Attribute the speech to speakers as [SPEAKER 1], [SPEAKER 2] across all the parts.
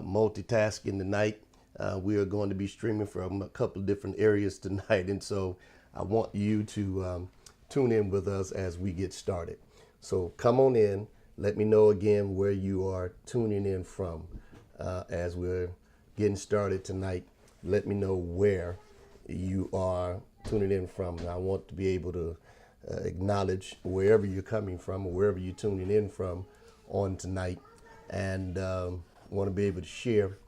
[SPEAKER 1] multitasking tonight. We are going to be streaming from a couple of different areas tonight, and so I want you to tune in with us as we get started. So come on in. Let me know again where you are tuning in from as we're getting started tonight. Let me know where you are tuning in from. I want to be able to acknowledge wherever you're coming from or wherever you're tuning in from on tonight, and want to be able to share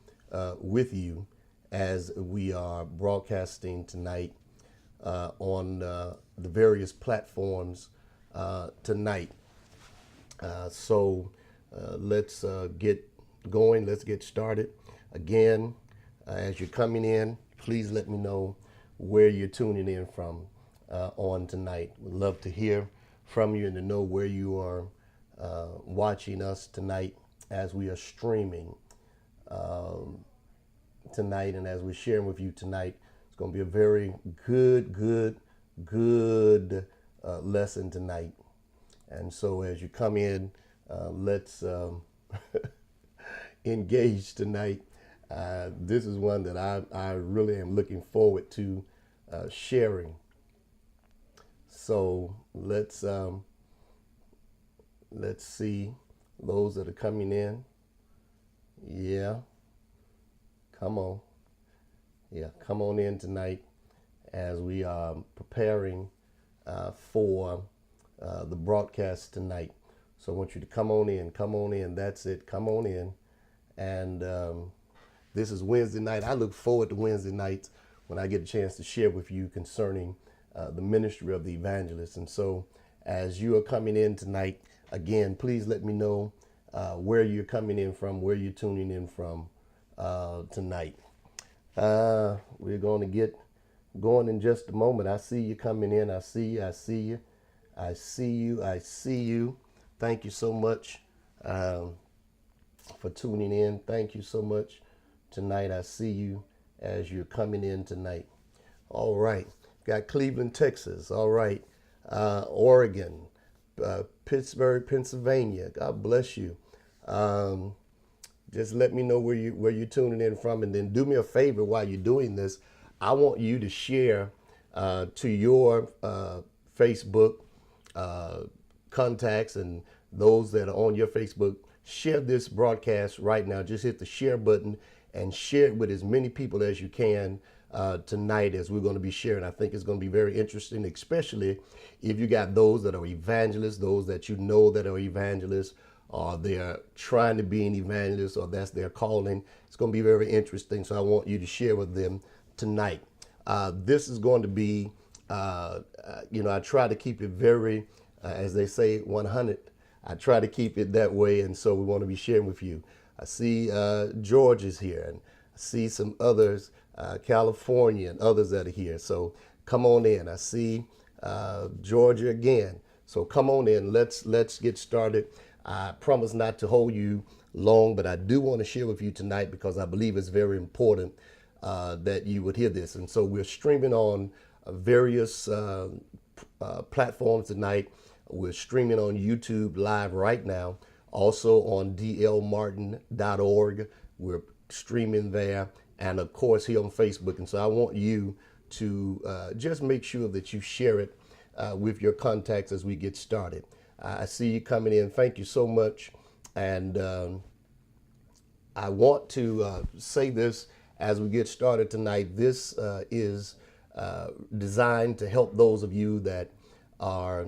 [SPEAKER 1] with you as we are broadcasting tonight on the various platforms tonight. Let's get going. Let's get started. Again, as you're coming in, please let me know where you're tuning in from on tonight. We'd love to hear from you and to know where you are watching us tonight as we are streaming tonight, and as we're sharing with you tonight. It's going to be a very good lesson tonight. And so as you come in, let's engage tonight. This is one that I really am looking forward to sharing. So let's see those that are coming in. Yeah, come on. Yeah, come on in tonight as we are preparing for the broadcast tonight. So I want you to come on in. Come on in. That's it. Come on in. And this is Wednesday night. I look forward to Wednesday nights when I get a chance to share with you concerning the ministry of the evangelist. And so as you are coming in tonight, again, please let me know where you're coming in from, where you're tuning in from tonight. We're going to get going in just a moment. I see you coming in. I see you. I see you. I see you. I see you. Thank you so much for tuning in. Thank you so much tonight. I see you as you're coming in tonight. All right. Got Cleveland, Texas. All right. Oregon, Pittsburgh, Pennsylvania. God bless you. Just let me know where you're tuning in from, and then do me a favor while you're doing this. I want you to share to your Facebook contacts and those that are on your Facebook. Share this broadcast right now. Just hit the share button and share it with as many people as you can tonight as we're going to be sharing. I think it's going to be very interesting, especially if you got those that are evangelists, those that you know that are evangelists, or they're trying to be an evangelist, or that's their calling. It's going to be very interesting. So I want you to share with them tonight. This is going to be, I try to keep it very, as they say, 100. I try to keep it that way, and so we want to be sharing with you. I see George is here, and I see some others, California and others that are here. So come on in. I see Georgia again. So come on in. Let's get started. I promise not to hold you long, but I do want to share with you tonight because I believe it's very important that you would hear this. And so we're streaming on various platforms tonight. We're streaming on YouTube live right now. Also on dlmartin.org. We're streaming there. And of course here on Facebook. And so I want you to just make sure that you share it with your contacts as we get started. I see you coming in. Thank you so much. And I want to say this as we get started tonight. This is designed to help those of you that are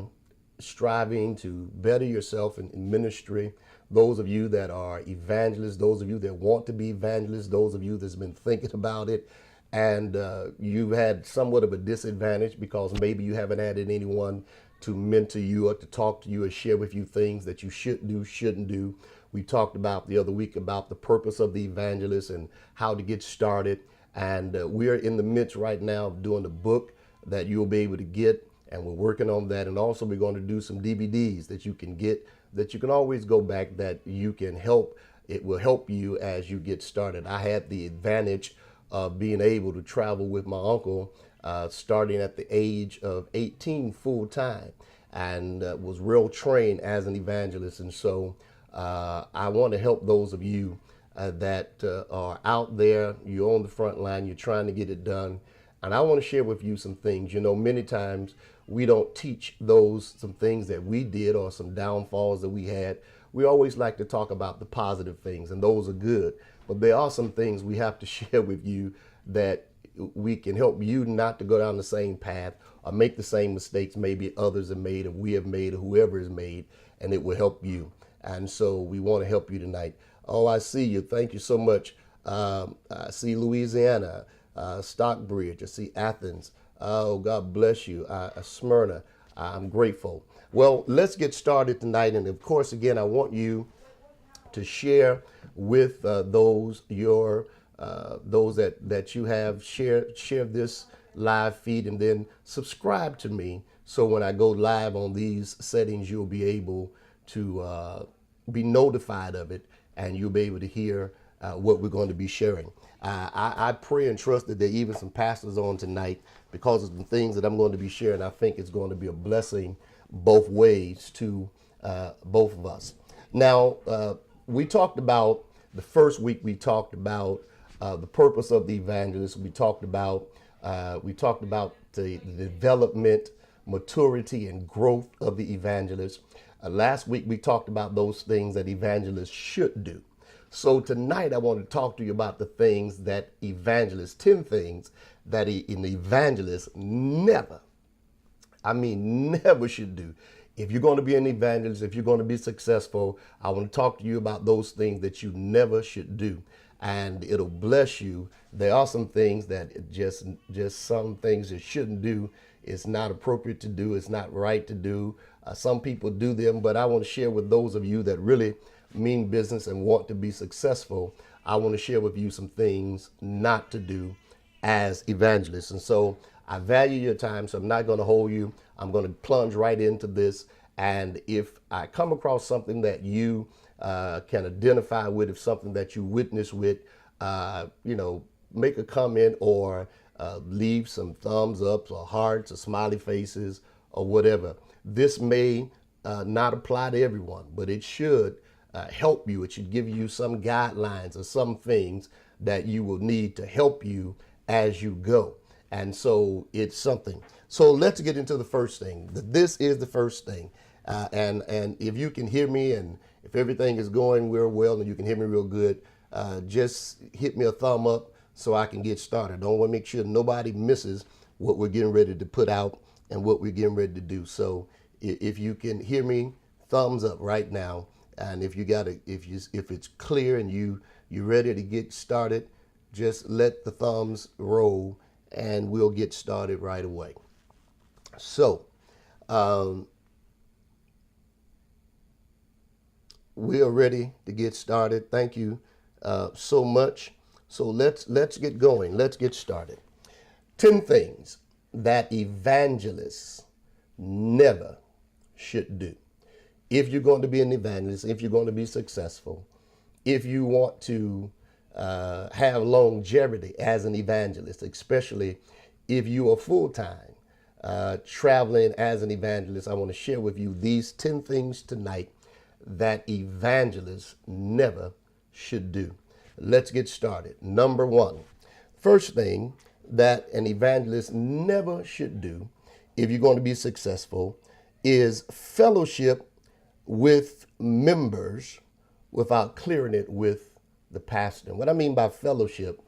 [SPEAKER 1] striving to better yourself in ministry, those of you that are evangelists, those of you that want to be evangelists, those of you that's been thinking about it, and you've had somewhat of a disadvantage because maybe you haven't had anyone to mentor you or to talk to you or share with you things that you should do, shouldn't do. We talked about the other week about the purpose of the evangelist and how to get started. And we're in the midst right now of doing a book that you'll be able to get, and we're working on that. And also we're going to do some DVDs that you can get, that you can always go back, that you can help. It will help you as you get started. I had the advantage of being able to travel with my uncle starting at the age of 18 full time, and was real trained as an evangelist. And so I want to help those of you that are out there. You're on the front line. You're trying to get it done. And I want to share with you some things. You know, many times we don't teach those some things that we did or some downfalls that we had. We always like to talk about the positive things, and those are good. But there are some things we have to share with you that we can help you not to go down the same path or make the same mistakes maybe others have made or we have made or whoever has made, and it will help you. And so we want to help you tonight. Oh, I see you. Thank you so much. I see Louisiana, Stockbridge. I see Athens. Oh, God bless you. Smyrna. I'm grateful. Well, let's get started tonight. And of course, again, I want you to share with those that you have share this live feed, and then subscribe to me so when I go live on these settings, you'll be able to be notified of it, and you'll be able to hear what we're going to be sharing. I pray and trust that there are even some pastors on tonight, because of the things that I'm going to be sharing. I think it's going to be a blessing both ways to both of us. Now, we talked about the first week. We talked about the purpose of the evangelist. We talked about the development, maturity, and growth of the evangelist. Last week we talked about those things that evangelists should do. So tonight I want to talk to you about the things that evangelists, 10 things that an evangelist never should do. If you're going to be an evangelist, if you're going to be successful, I want to talk to you about those things that you never should do. And it'll bless you. There are some things that just some things you shouldn't do. It's not appropriate to do. It's not right to do. Some people do them, but I want to share with those of you that really mean business and want to be successful. I want to share with you some things not to do as evangelists. And so I value your time, so I'm not going to hold you. I'm going to plunge right into this. And if I come across something that you can identify with, if something that you witness with, make a comment or leave some thumbs ups or hearts or smiley faces or whatever. This may not apply to everyone, but it should help you. It should give you some guidelines or some things that you will need to help you as you go. And so it's something. So let's get into the first thing. This is the first thing. And if you can hear me, and if everything is going real well and you can hear me real good, just hit me a thumb up so I can get started. I want to make sure nobody misses what we're getting ready to put out and what we're getting ready to do. So if you can hear me, thumbs up right now. And if it's clear and you're ready to get started, just let the thumbs roll and we'll get started right away. So we are ready to get started. Thank you so much. So let's get going. Let's get started. 10 things that evangelists never should do. If you're going to be an evangelist, if you're going to be successful, if you want to have longevity as an evangelist, especially if you are full-time traveling as an evangelist, I want to share with you these 10 things tonight that evangelists never should do. Let's get started. Number one, first thing that an evangelist never should do if you're going to be successful is fellowship with members without clearing it with the pastor. What I mean by fellowship,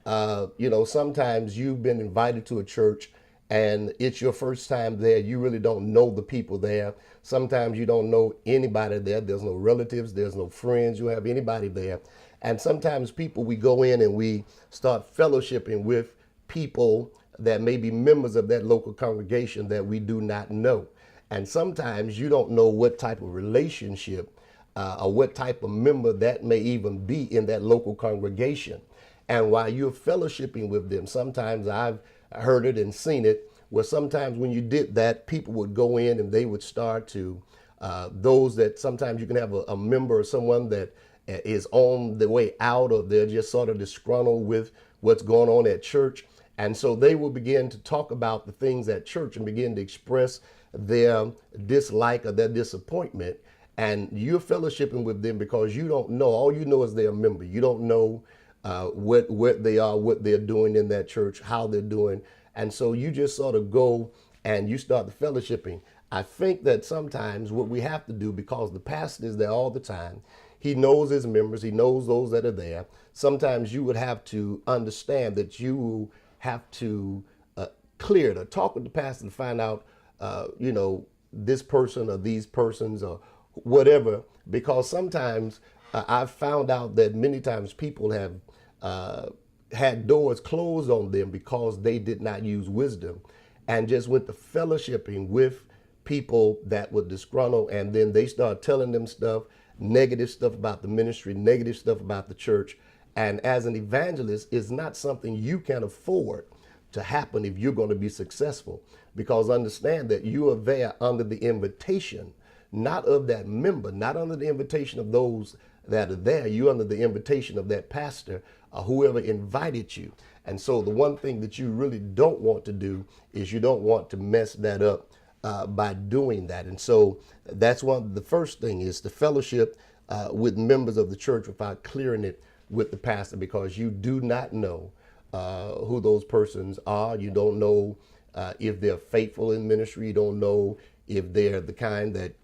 [SPEAKER 1] sometimes you've been invited to a church and it's your first time there. You really don't know the people there. Sometimes you don't know anybody there. There's no relatives. There's no friends. You have anybody there. And sometimes we go in and we start fellowshipping with people that may be members of that local congregation that we do not know. And sometimes you don't know what type of relationship or what type of member that may even be in that local congregation. And while you're fellowshipping with them, sometimes I've heard it and seen it, where sometimes when you did that, people would go in and they would start to, those that sometimes you can have a member or someone that is on the way out, or they're just sort of disgruntled with what's going on at church. And so they will begin to talk about the things at church and begin to express their dislike or their disappointment. and you're fellowshipping with them because you don't know. All you know is they're a member. You don't know what they are, what they're doing in that church, how they're doing. And so you just sort of go and you start the fellowshipping. I think that sometimes what we have to do, because the pastor is there all the time, he knows his members, he knows those that are there. Sometimes you would have to understand that you have to clear to talk with the pastor to find out, this person or these persons or whatever, because sometimes I've found out that many times people have had doors closed on them because they did not use wisdom and just went to fellowshipping with people that were disgruntled, and then they start telling them stuff, negative stuff about the ministry, negative stuff about the church. And as an evangelist, it's not something you can afford to happen if you're going to be successful, because understand that you are there under the invitation, not of that member, not under the invitation of those that are there. You're under the invitation of that pastor or whoever invited you. And so the one thing that you really don't want to do is you don't want to mess that up by doing that. And so that's the first thing is the fellowship with members of the church without clearing it with the pastor, because you do not know who those persons are. You don't know if they're faithful in ministry. You don't know if they're the kind that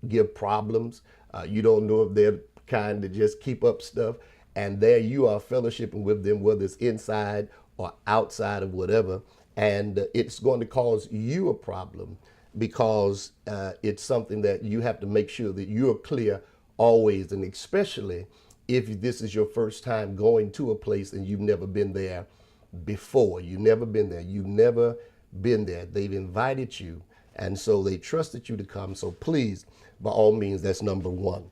[SPEAKER 1] give problems. You don't know if they're the kind that just keep up stuff. And there you are fellowshipping with them, whether it's inside or outside of whatever. And it's going to cause you a problem, because it's something that you have to make sure that you're clear always, and especially if this is your first time going to a place and you've never been there before. You've never been there. You've never been there. They've invited you, and so they trusted you to come. So please, by all means, that's number one.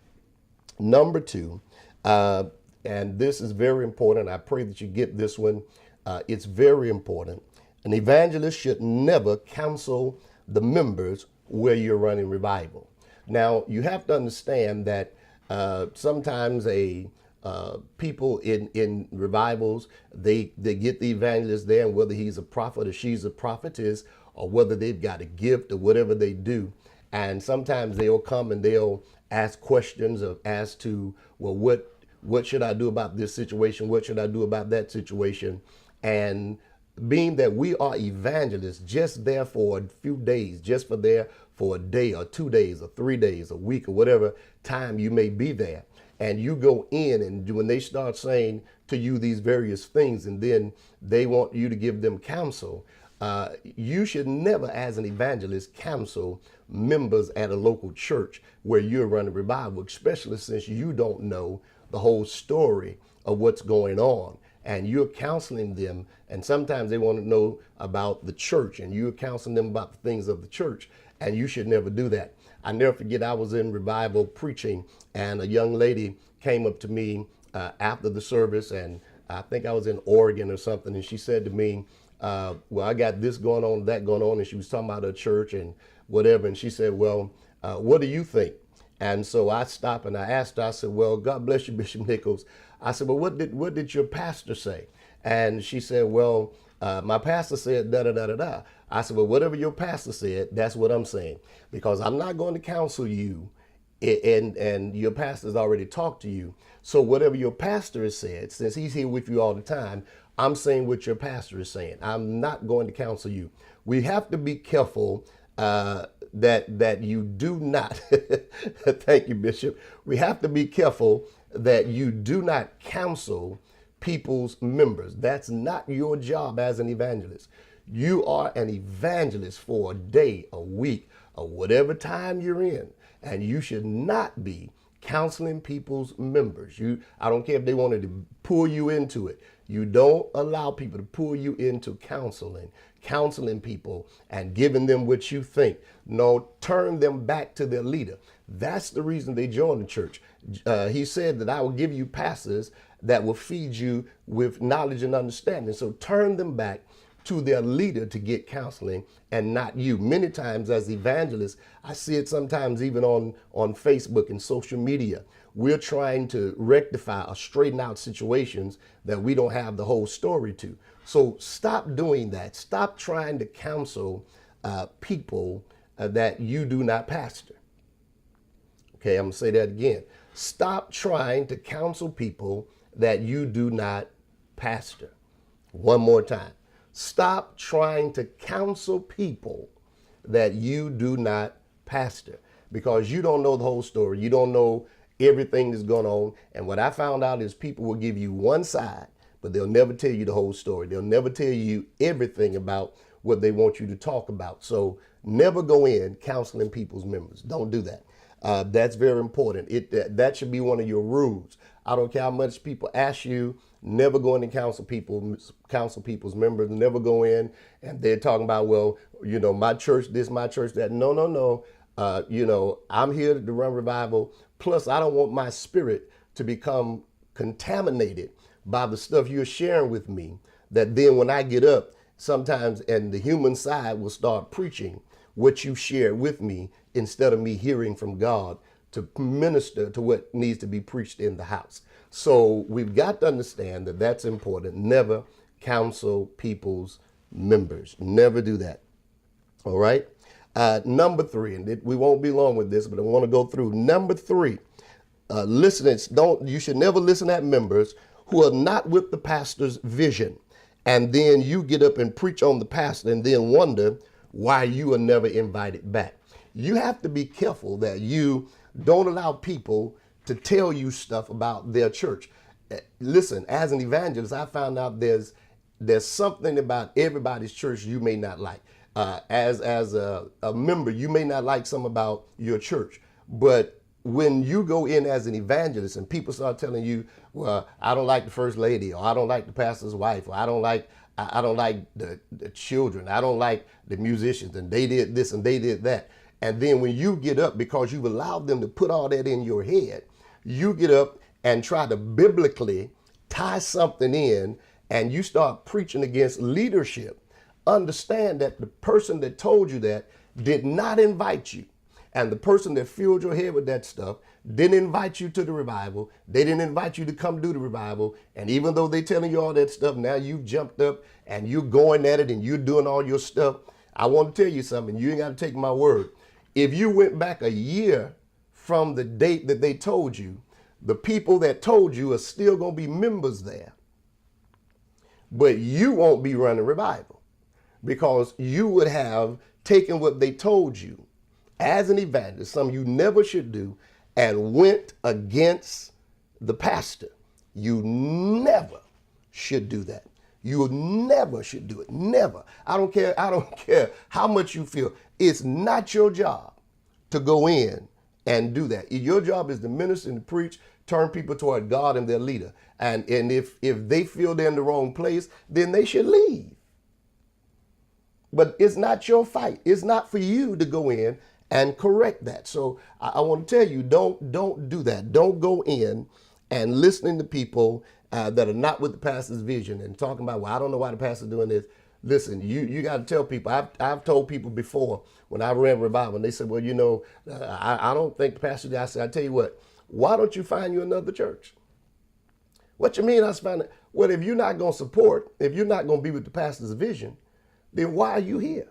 [SPEAKER 1] Number two, and this is very important. I pray that you get this one. It's very important. An evangelist should never counsel the members where you're running revival. Now, you have to understand that sometimes people in revivals, they get the evangelist there, and whether he's a prophet or she's a prophetess, or whether they've got a gift or whatever they do. And sometimes they'll come and they'll ask questions as to, well, what should I do about this situation? What should I do about that situation? And being that we are evangelists, just there for a few days, just for a day or 2 days or 3 days, a week or whatever time you may be there, and you go in, and when they start saying to you these various things, and then they want you to give them counsel, you should never, as an evangelist, counsel members at a local church where you're running revival, especially since you don't know the whole story of what's going on. And you're counseling them, and sometimes they want to know about the church, and you're counseling them about the things of the church, and you should never do that. I never forget, I was in revival preaching, and a young lady came up to me after the service, and I think I was in Oregon or something, and she said to me, well, I got this going on, that going on, and she was talking about her church and whatever, and she said, well, what do you think? And so I stopped and I asked her, I said, well, God bless you, Bishop Nichols. I said, well, what did your pastor say? And she said, well, my pastor said da da da da da. I said, well, whatever your pastor said, that's what I'm saying, because I'm not going to counsel you, and your pastor's already talked to you. So whatever your pastor has said, since he's here with you all the time, I'm saying what your pastor is saying. I'm not going to counsel you. We have to be careful that you do not, thank you, Bishop. We have to be careful that you do not counsel people's members. That's not your job as an evangelist. You are an evangelist for a day, a week, or whatever time you're in, and you should not be counseling people's members. I don't care if they wanted to pull you into it. You don't allow people to pull you into counseling people and giving them what you think. No, turn them back to their leader. That's the reason they joined the church. He said that I will give you pastors that will feed you with knowledge and understanding. So turn them back to their leader to get counseling, and not you. Many times as evangelists, I see it sometimes even on Facebook and social media. We're trying to rectify or straighten out situations that we don't have the whole story to. So stop doing that. Stop trying to counsel people that you do not pastor. Okay, I'm going to say that again. Stop trying to counsel people that you do not pastor. One more time. Stop trying to counsel people that you do not pastor, because you don't know the whole story. You don't know everything that's going on. And what I found out is people will give you one side, but they'll never tell you the whole story. They'll never tell you everything about what they want you to talk about. So never go in counseling people's members. Don't do that. That's very important. That should be one of your rules. I don't care how much people ask you. Never go in and counsel people's members. Never go in and they're talking about, well, my church this, my church that. No. I'm here to run revival. Plus, I don't want my spirit to become contaminated by the stuff you're sharing with me, that then when I get up, sometimes, and the human side will start preaching what you shared with me instead of me hearing from God to minister to what needs to be preached in the house. So we've got to understand that that's important. Never counsel people's members. Never do that. All right. Number 3, and we won't be long with this, but I want to go through. Number 3, you should never listen at members who are not with the pastor's vision. And then you get up and preach on the pastor and then wonder why you are never invited back. You have to be careful that you don't allow people to tell you stuff about their church. Listen, as an evangelist, I found out there's something about everybody's church you may not like. As a member, you may not like some about your church, but when you go in as an evangelist and people start telling you, well, I don't like the first lady, or I don't like the pastor's wife, or I don't like the children, I don't like the musicians, and they did this and they did that. And then when you get up, because you've allowed them to put all that in your head, you get up and try to biblically tie something in, and you start preaching against leadership. Understand that the person that told you that did not invite you. And the person that filled your head with that stuff didn't invite you to the revival. They didn't invite you to come do the revival. And even though they're telling you all that stuff, now you've jumped up and you're going at it and you're doing all your stuff. I want to tell you something. You ain't got to take my word. If you went back a year from the date that they told you, the people that told you are still going to be members there. But you won't be running revival, because you would have taken what they told you as an evangelist, something you never should do, and went against the pastor. You never should do that. You never should do it. Never. I don't care how much you feel. It's not your job to go in and do that. Your job is to minister and to preach, turn people toward God and their leader. And if they feel they're in the wrong place, then they should leave. But it's not your fight. It's not for you to go in and correct that. So I want to tell you, don't do that. Don't go in and listening to people that are not with the pastor's vision and talking about, well, I don't know why the pastor's doing this. Listen, you got to tell people. I've told people before when I ran revival, and they said, well, I don't think the pastor did. I said, I tell you what, why don't you find you another church? What you mean I find it? Well, if you're not going to support, if you're not going to be with the pastor's vision, then why are you here?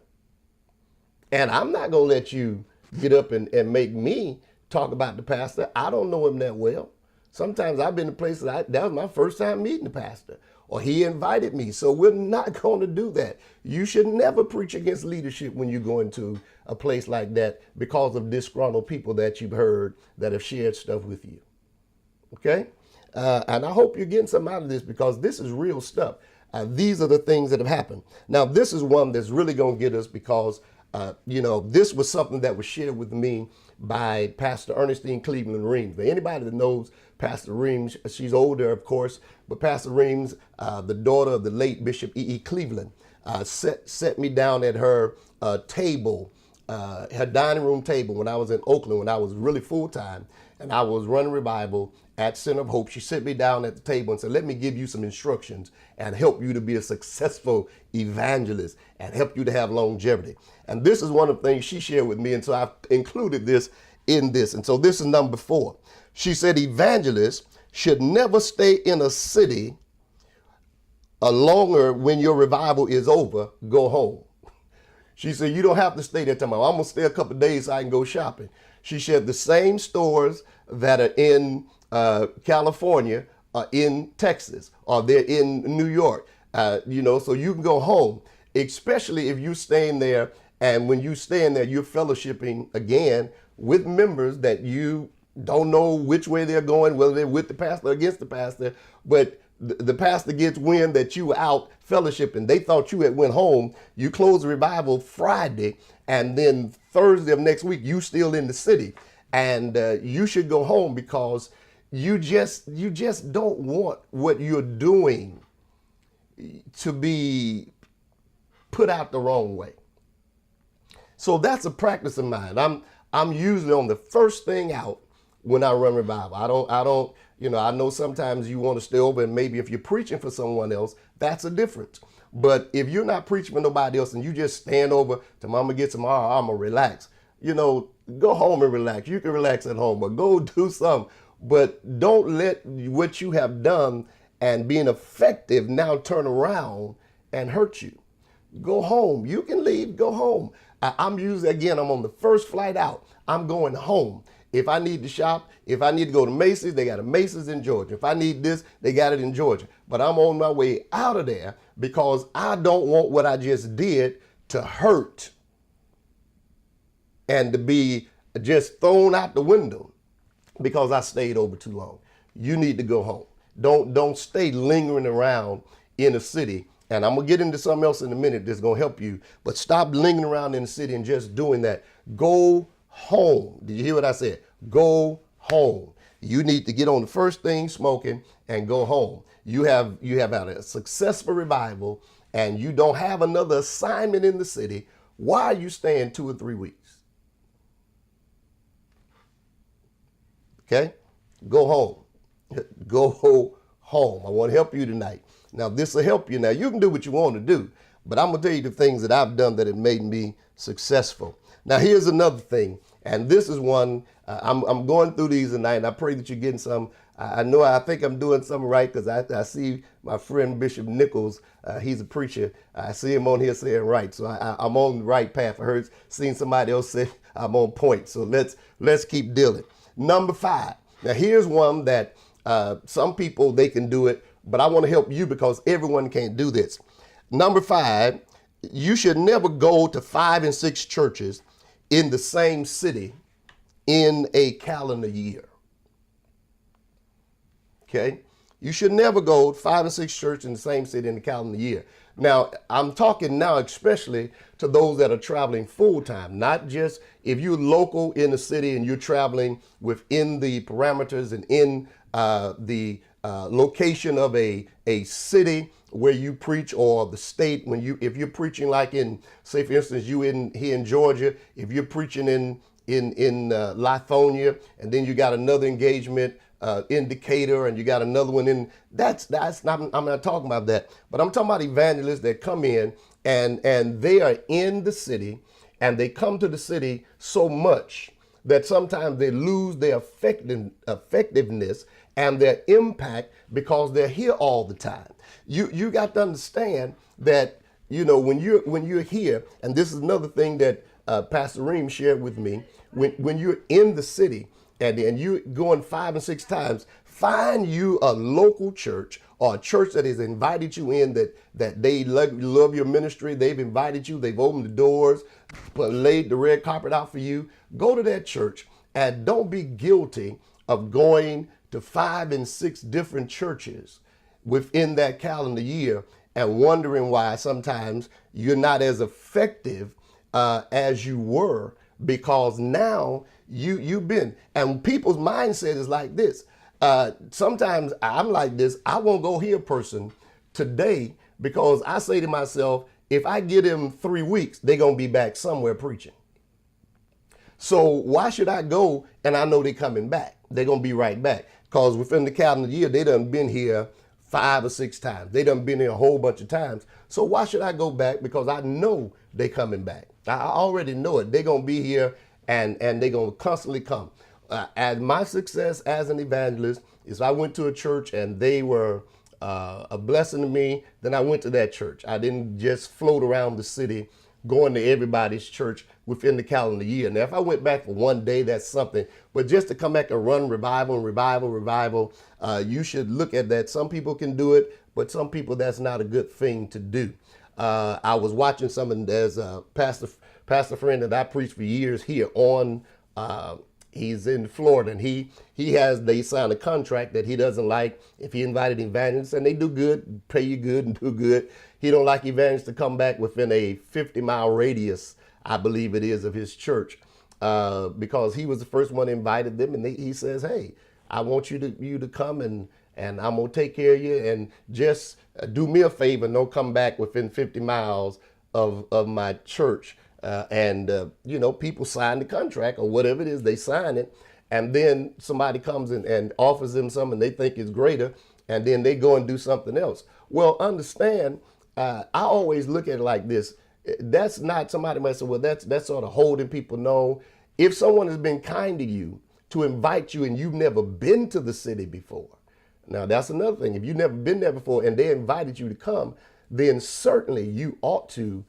[SPEAKER 1] And I'm not going to let you get up and make me talk about the pastor. I don't know him that well. Sometimes I've been to places, that was my first time meeting the pastor, or he invited me. So we're not going to do that. You should never preach against leadership when you go into a place like that because of disgruntled people that you've heard that have shared stuff with you. Okay? And I hope you're getting something out of this, because this is real stuff. These are the things that have happened. Now, this is one that's really going to get us, because this was something that was shared with me by Pastor Ernestine Cleveland Reams. Now, anybody that knows Pastor Reams, she's older, of course, but Pastor Reams, the daughter of the late Bishop E.E. Cleveland, set me down at her table, her dining room table when I was in Oakland, when I was really full-time, and I was running revival at Center of Hope. She set me down at the table and said, let me give you some instructions and help you to be a successful evangelist and help you to have longevity. And this is one of the things she shared with me, and so I've included this in this. And so this is number 4. She said evangelists should never stay in a city longer. When your revival is over, go home. She said, you don't have to stay there tomorrow. I'm going to stay a couple of days so I can go shopping. She said the same stores that are in California are in Texas, or they're in New York. So you can go home, especially if you're staying there. And when you stay in there, you're fellowshipping again with members that you don't know which way they're going, whether they're with the pastor or against the pastor. But the pastor gets wind that you were out fellowshipping. They thought you had went home. You closed the revival Friday, and then Thursday of next week, you still in the city. And you should go home, because you just don't want what you're doing to be put out the wrong way. So that's a practice of mine. I'm usually on the first thing out when I run revival. I don't, I know sometimes you want to stay over, and maybe if you're preaching for someone else, that's a difference. But if you're not preaching for nobody else and you just stand over till mama gets some, I'm gonna relax. Go home and relax. You can relax at home, but go do something. But don't let what you have done and being effective now turn around and hurt you. Go home. You can leave, go home. I'm on the first flight out. I'm going home. If I need to shop, if I need to go to Macy's, they got a Macy's in Georgia. If I need this, they got it in Georgia. But I'm on my way out of there, because I don't want what I just did to hurt and to be just thrown out the window because I stayed over too long. You need to go home. Don't stay lingering around in a city. And I'm going to get into something else in a minute that's going to help you. But stop lingering around in the city and just doing that. Go home. Did you hear what I said? Go home. You need to get on the first thing smoking and go home. You have had a successful revival, and you don't have another assignment in the city. Why are you staying 2 or 3 weeks? Okay? Go home. Go home. I want to help you tonight. Now, this will help you. Now, you can do what you want to do, but I'm going to tell you the things that I've done that have made me successful. Now, here's another thing, and this is one, I'm going through these tonight, and I pray that you're getting some. I think I'm doing something right, because I see my friend Bishop Nichols, he's a preacher. I see him on here saying right, so I'm on the right path. Seen somebody else say I'm on point, so let's keep dealing. Number 5. Now, here's one that some people, they can do it, but I want to help you because everyone can't do this. Number 5, you should never go to 5 and 6 churches in the same city in a calendar year. Okay? You should never go to 5 and 6 churches in the same city in the calendar year. Now, I'm talking now especially to those that are traveling full time, not just if you're local in the city and you're traveling within the parameters and in the location of a city where you preach, or the state if you're preaching, like in, say for instance, here in Georgia, if you're preaching in Lithonia, and then you got another engagement in Decatur, and you got another one in, that's not, I'm not talking about that, but I'm talking about evangelists that come in and they are in the city, and they come to the city so much that sometimes they lose their effectiveness and their impact because they're here all the time. You got to understand that, when you're here, and this is another thing that Pastor Reem shared with me, when you're in the city and you're going 5 and 6 times, find you a local church, or a church that has invited you in, that they love your ministry. They've invited you. They've opened the doors, laid the red carpet out for you. Go to that church, and don't be guilty of going to 5 and 6 different churches within that calendar year and wondering why sometimes you're not as effective as you were, because now you've been. And people's mindset is like this. Sometimes I'm like this. I won't go hear a person today because I say to myself, if I give them 3 weeks, they're going to be back somewhere preaching. So why should I go? And I know they're coming back. They're going to be right back, because within the calendar year, they done been here 5 or 6 times. They done been here a whole bunch of times. So why should I go back? Because I know they coming back. I already know it. They're going to be here, and they're going to constantly come. And my success as an evangelist is I went to a church and they were a blessing to me. Then I went to that church. I didn't just float around the city going to everybody's church within the calendar year. Now, if I went back for one day, that's something. But just to come back and run revival, you should look at that. Some people can do it, but some people, that's not a good thing to do. I was watching something. There's a pastor friend that I preached for years here on. He's in Florida, and they signed a contract that he doesn't like. If he invited evangelists, and they do good, pay you good and do good, he don't like evangelists to come back within a 50-mile radius, I believe it is, of his church, because he was the first one that invited them, and he says, hey, I want you to come, and I'm gonna take care of you, and just do me a favor and don't come back within 50 miles of my church. People sign the contract or whatever it is, they sign it, and then somebody comes in and offers them something they think is greater, and then they go and do something else. Well, understand, I always look at it like this. That's not, somebody might say, well, that's sort of holding people. No, if someone has been kind to you to invite you and you've never been to the city before, now that's another thing. If you've never been there before and they invited you to come, then certainly you ought to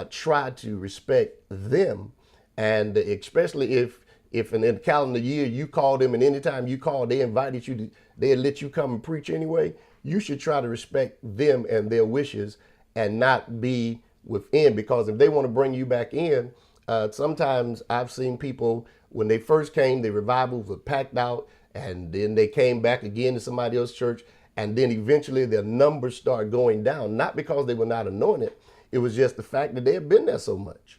[SPEAKER 1] try to respect them, and especially if in the calendar year you call them, and anytime you call, they invited you to, they let you come and preach anyway, you should try to respect them and their wishes and not be within, because if they want to bring you back in, sometimes I've seen people, when they first came, the revivals were packed out, and then they came back again to somebody else's church, and then eventually their numbers start going down, not because they were not anointed. It was just the fact that they had been there so much.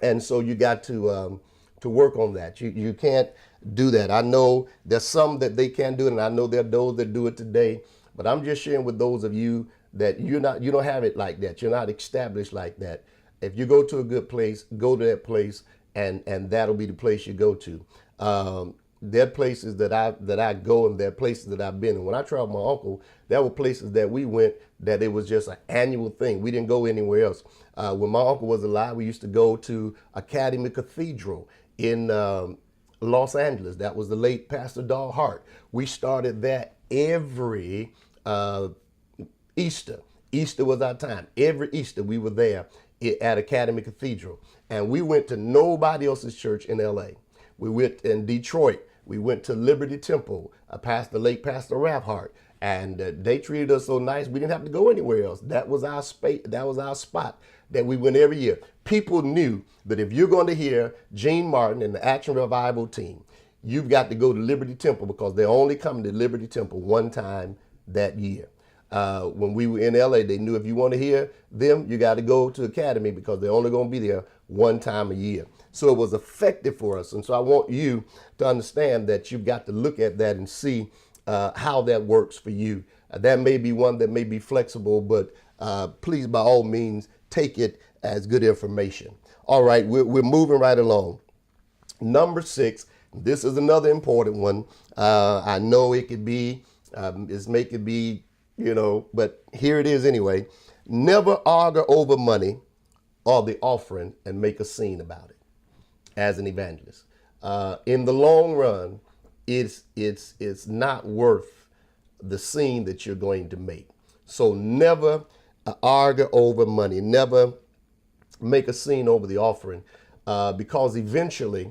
[SPEAKER 1] And so you got to work on that. You can't do that. I know there's some that they can do it, and I know there are those that do it today, but I'm just sharing with those of you that you don't have it like that. You're not established like that. If you go to a good place, go to that place, and that'll be the place you go to. There are places that I go, and there are places that I've been. And when I traveled with my uncle, there were places that we went that it was just an annual thing. We didn't go anywhere else. When my uncle was alive, we used to go to Academy Cathedral in Los Angeles. That was the late Pastor Dal Hart. We started that every Easter. Easter was our time. Every Easter we were there at Academy Cathedral. And we went to nobody else's church in LA. We went in Detroit. We went to Liberty Temple, late Pastor Hart, and they treated us so nice we didn't have to go anywhere else. That was our space. That was our spot that we went every year. People knew that if you're going to hear Gene Martin and the Action Revival team, you've got to go to Liberty Temple, because they're only coming to Liberty Temple one time that year. When we were in LA, they knew if you want to hear them, you got to go to Academy, because they're only going to be there one time a year. So it was effective for us. And so I want you to understand that you've got to look at that and see how that works for you. That may be one that may be flexible, but please, by all means, take it as good information. All right, we're moving right along. Number 6, this is another important one. I know it could be, but here it is anyway. Never argue over money or the offering and make a scene about it. As an evangelist, in the long run, it's not worth the scene that you're going to make. So never argue over money. Never make a scene over the offering, because eventually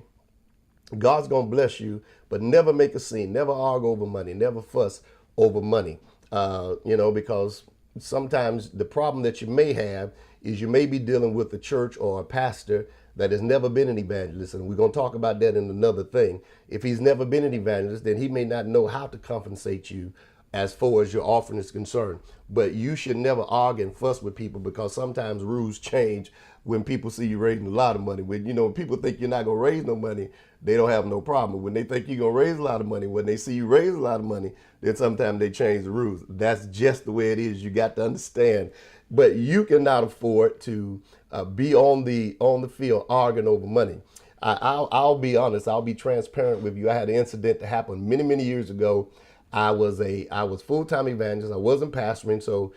[SPEAKER 1] God's going to bless you. But never make a scene. Never argue over money. Never fuss over money. Because sometimes the problem that you may have is you may be dealing with a church or a pastor that has never been an evangelist, and we're going to talk about that in another thing. If he's never been an evangelist, then he may not know how to compensate you as far as your offering is concerned. But you should never argue and fuss with people, because sometimes rules change when people see you raising a lot of money. When people think you're not going to raise no money, they don't have no problem. When they think you're going to raise a lot of money, when they see you raise a lot of money, then sometimes they change the rules. That's just the way it is. You got to understand. But you cannot afford to be on the field arguing over money. I'll be honest. I'll be transparent with you. I had an incident that happened many years ago. I was full-time evangelist. I wasn't pastoring, so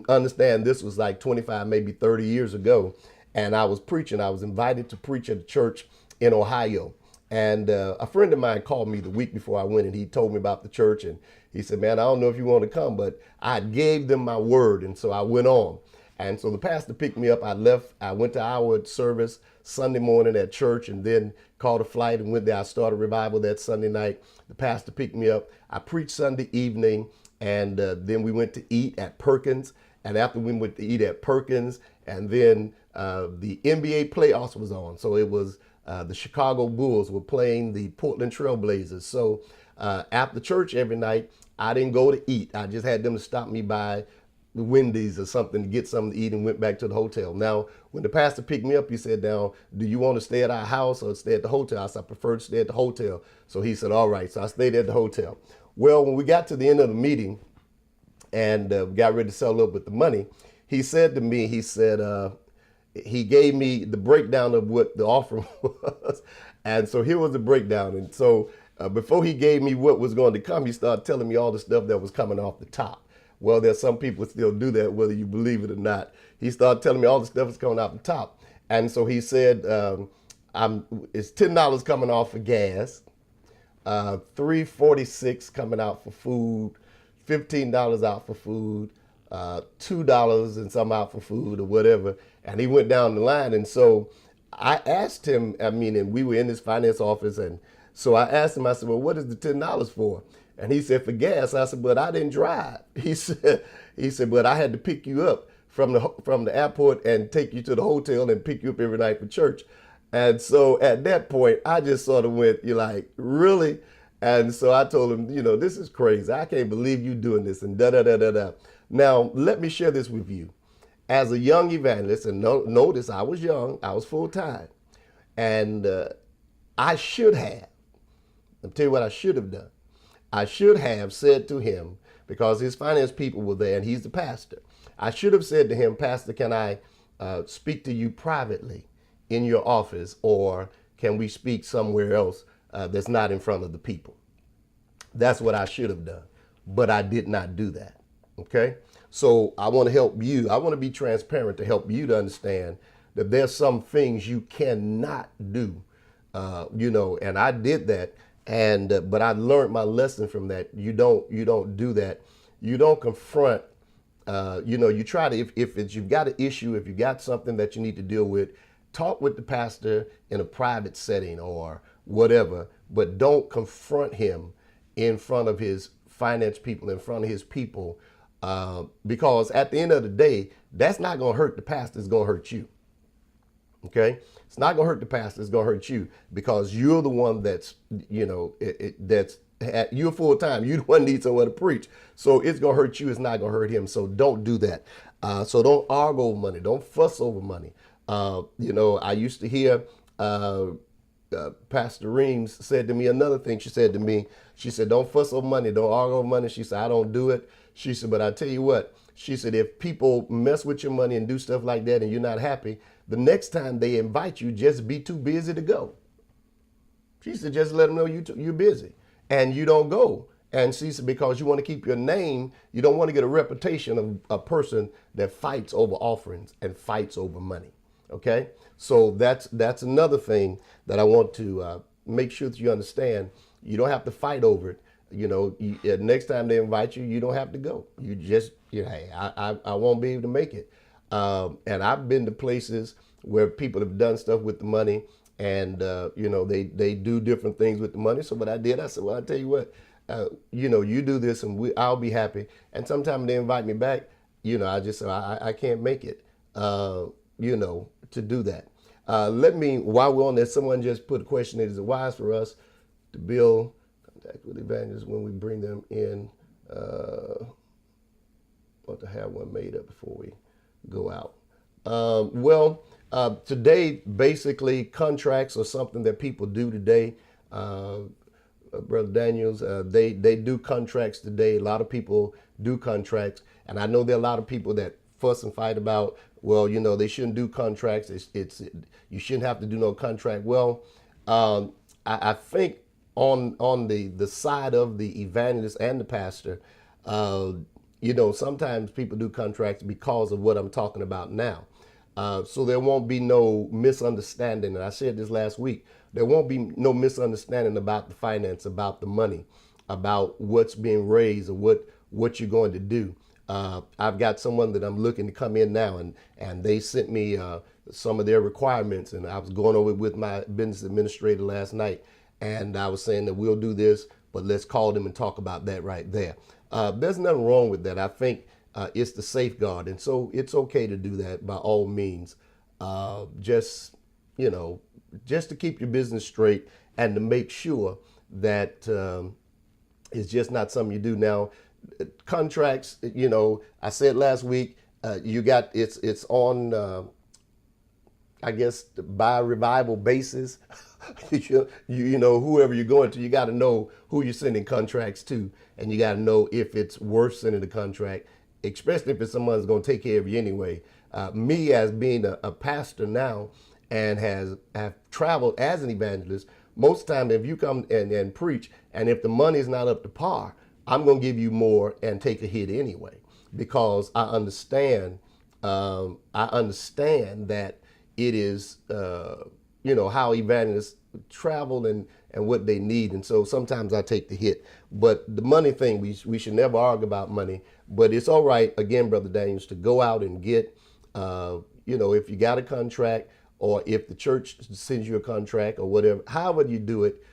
[SPEAKER 1] understand this was like 25, maybe 30 years ago. And I was preaching. I was invited to preach at a church in Ohio. And a friend of mine called me the week before I went, and he told me about the church. And he said, man, I don't know if you want to come, but I gave them my word. And so I went on. And so the pastor picked me up. I left. I went to our service Sunday morning at church and then caught a flight and went there. I started revival that Sunday night. The pastor picked me up. I preached Sunday evening, and then we went to eat at Perkins. And after we went to eat at Perkins, and then the NBA playoffs was on. So it was the Chicago Bulls were playing the Portland Trail Blazers. So after church every night, I didn't go to eat. I just had them to stop me by the Wendy's or something to get something to eat and went back to the hotel. Now, when the pastor picked me up, he said, now, do you want to stay at our house or stay at the hotel? I said, I prefer to stay at the hotel. So he said, all right. So I stayed at the hotel. Well, when we got to the end of the meeting and got ready to settle up with the money, he said to me, he said, he gave me the breakdown of what the offering was. And so here was the breakdown. And so before he gave me what was going to come, he started telling me all the stuff that was coming off the top. Well, there's some people still do that, whether you believe it or not. He started telling me all the stuff is coming out the top. And so he said, it's $10 coming off for gas, $3.46 coming out for food, $15 out for food, $2 and some out for food or whatever. And he went down the line. And so I asked him, and we were in his finance office. And so I asked him, I said, well, what is the $10 for? And he said, for gas. I said, but I didn't drive. He said, but I had to pick you up from the airport and take you to the hotel and pick you up every night for church. And so at that point, I just sort of went, you're like, really? And so I told him, this is crazy. I can't believe you doing this and da-da-da-da-da. Now, let me share this with you. As a young evangelist, and notice I was young, I was full-time. And I should have, I'll tell you what I should have done. I should have said to him, because his finance people were there and he's the pastor, I should have said to him, Pastor, can I speak to you privately in your office, or can we speak somewhere else that's not in front of the people? That's what I should have done, but I did not do that, okay? So I want to help you. I want to be transparent to help you to understand that there's some things you cannot do, and I did that. And but I learned my lesson from that. You don't do that. You don't confront. You try to if you've got an issue, if you got something that you need to deal with, talk with the pastor in a private setting or whatever. But don't confront him in front of his finance people, in front of his people, because at the end of the day, that's not going to hurt the pastor. It's going to hurt you. Okay, it's not gonna hurt the pastor. It's gonna hurt you because you're the one that's, you're full time. You the one needs somewhere to preach. So it's gonna hurt you. It's not gonna hurt him. So don't do that. So don't argue over money. Don't fuss over money. I used to hear Pastor Reams said to me another thing. She said, don't fuss over money. Don't argue over money. She said, I don't do it. She said, but I tell you what. She said, if people mess with your money and do stuff like that and you're not happy, the next time they invite you, just be too busy to go. She said, just let them know you're busy and you don't go. And she said, because you want to keep your name, you don't want to get a reputation of a person that fights over offerings and fights over money. Okay, so that's another thing that I want to make sure that you understand. You don't have to fight over it. Next time they invite you, you don't have to go. You just, hey, I won't be able to make it. And I've been to places where people have done stuff with the money and, they do different things with the money. So what I did, I said, well, I'll tell you what, you do this and I'll be happy. And sometimes they invite me back, I just say, I can't make it, to do that. While we're on there, someone just put a question, is it wise for us to build contact with evangelists when we bring them in? Want to have one made up before we go out. Today, basically, contracts are something that people do today. Brother Daniels, they do contracts today. A lot of people do contracts. And I know there are a lot of people that fuss and fight about, well, they shouldn't do contracts. You shouldn't have to do no contract. Well, I think on the side of the evangelist and the pastor, sometimes people do contracts because of what I'm talking about now. So there won't be no misunderstanding. And I said this last week, there won't be no misunderstanding about the finance, about the money, about what's being raised or what you're going to do. I've got someone that I'm looking to come in now, and they sent me some of their requirements, and I was going over it with my business administrator last night, and I was saying that we'll do this, but let's call them and talk about that right there. There's nothing wrong with that. I think it's the safeguard, and so it's okay to do that by all means. Just just to keep your business straight and to make sure that it's just not something you do. Now, contracts, I said last week, you got it's on I guess by revival basis. Whoever you're going to, you got to know who you're sending contracts to, and you got to know if it's worth sending the contract, especially if it's someone that's going to take care of you anyway. Me, as being a pastor now and have traveled as an evangelist, most of the time if you come and preach, and if the money is not up to par, I'm going to give you more and take a hit anyway, because I understand that it is how evangelists travel and what they need, and so sometimes I take the hit. But the money thing, we should never argue about money. But it's all right, again, Brother Daniels, to go out and get if you got a contract, or if the church sends you a contract, or whatever, however you do it.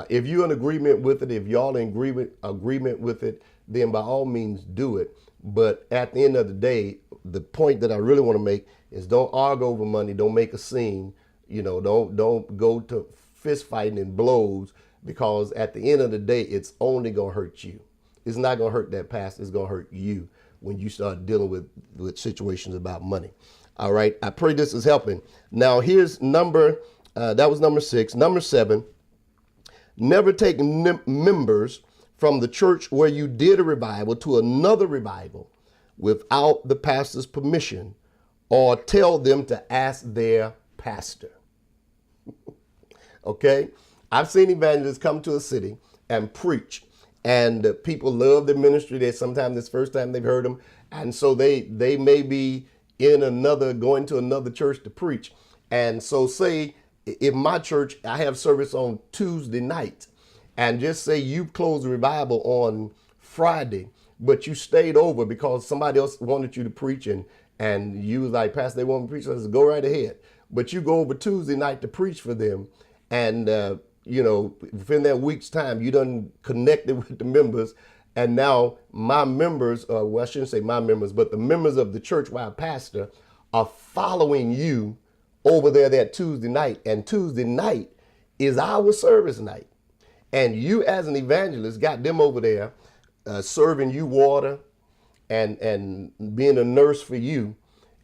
[SPEAKER 1] If you're in agreement with it, if y'all in agreement with it, then by all means do it. But at the end of the day, the point that I really want to make is don't argue over money. Don't make a scene. Don't go to fist fighting and blows, because at the end of the day, it's only going to hurt you. It's not going to hurt that pastor. It's going to hurt you when you start dealing with situations about money. All right. I pray this is helping. Now, here's that was number 6. Number 7, never take members from the church where you did a revival to another revival without the pastor's permission, or tell them to ask their pastor. Okay? I've seen evangelists come to a city and preach, and people love the ministry. They sometimes it's the first time they've heard them, and so they may be going to another church to preach. And so say in my church, I have service on Tuesday night, and just say you closed the revival on Friday, but you stayed over because somebody else wanted you to preach, and you was like, Pastor, they want me to preach. So I said, go right ahead. But you go over Tuesday night to preach for them, and within that week's time, you done connected with the members, and now my members, I shouldn't say my members, but the members of the church where I pastor are following you over there that Tuesday night, and Tuesday night is our service night. And you as an evangelist got them over there serving you water and being a nurse for you.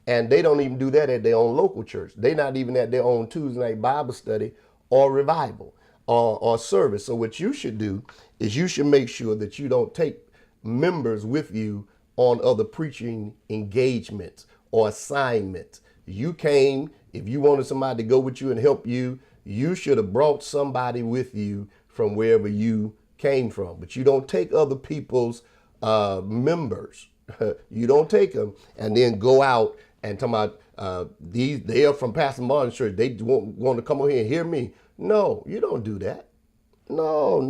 [SPEAKER 1] And they don't even do that at their own local church. They're not even at their own Tuesday night Bible study or revival or service. So what you should do is you should make sure that you don't take members with you on other preaching engagements or assignments. You came, if you wanted somebody to go with you and help you, you should have brought somebody with you from wherever you came from. But you don't take other people's members. You don't take them and then go out and talk about they are from Pastor Martin's church. They want to come over here and hear me. No, you don't do that. No.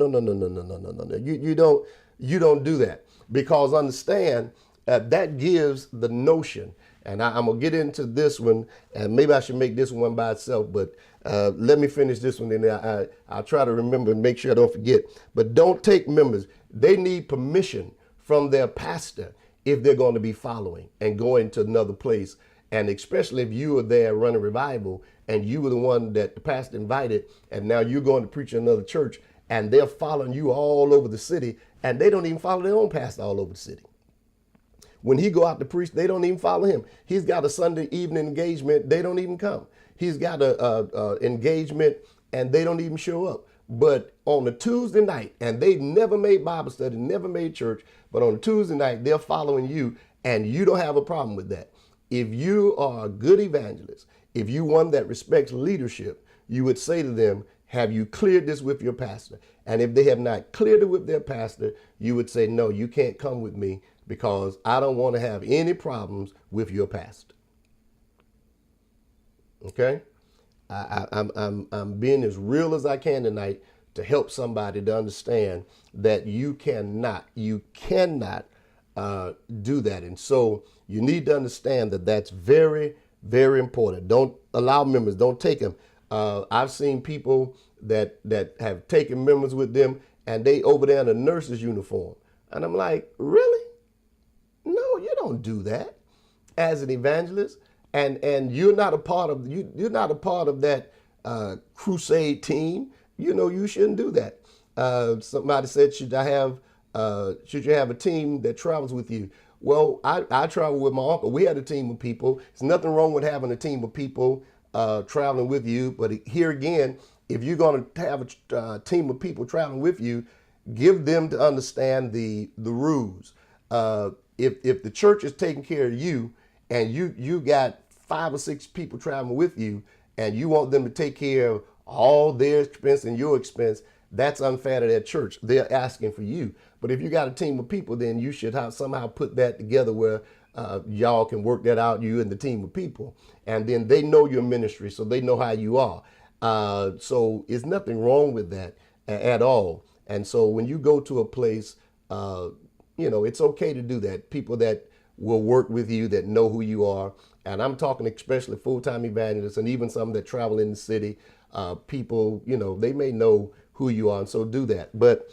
[SPEAKER 1] You don't do that, because understand that gives the notion. And I'm gonna get into this one, and maybe I should make this one by itself. But let me finish this one, and I'll try to remember and make sure I don't forget. But don't take members. They need permission from their pastor if they're going to be following and going to another place. And especially if you were there running revival and you were the one that the pastor invited, and now you're going to preach in another church, and they're following you all over the city, and they don't even follow their own pastor all over the city. When he go out to preach, they don't even follow him. He's got a Sunday evening engagement. They don't even come. He's got a engagement, and they don't even show up. But on a Tuesday night, and they never made Bible study, never made church, but on a Tuesday night, they're following you, and you don't have a problem with that. If you are a good evangelist, if you one that respects leadership, you would say to them, have you cleared this with your pastor? And if they have not cleared it with their pastor, you would say, no, you can't come with me, because I don't want to have any problems with your pastor. Okay? I'm being as real as I can tonight to help somebody to understand that you cannot do that. And so you need to understand that that's very, very important. Don't allow members, don't take them. I've seen people that have taken members with them and they over there in a nurse's uniform. And I'm like, really? No, you don't do that as an evangelist. And you're not a part of you're not a part of that crusade team. You know, you shouldn't do that. Somebody said, should you have a team that travels with you? Well, I travel with my uncle. We had a team of people. There's nothing wrong with having a team of people traveling with you. But here again, if you're going to have a team of people traveling with you, give them to understand the rules. If the church is taking care of you and you got 5 or 6 people traveling with you and you want them to take care of all their expense and your expense, that's unfair to that church. They're asking for you. But if you got a team of people, then you should somehow put that together where y'all can work that out, you and the team of people. And then they know your ministry, so they know how you are. So there's nothing wrong with that at all. And so when you go to a place, it's okay to do that. People that will work with you, that know who you are. And I'm talking especially full-time evangelists and even some that travel in the city. People, they may know who you are, and so do that. But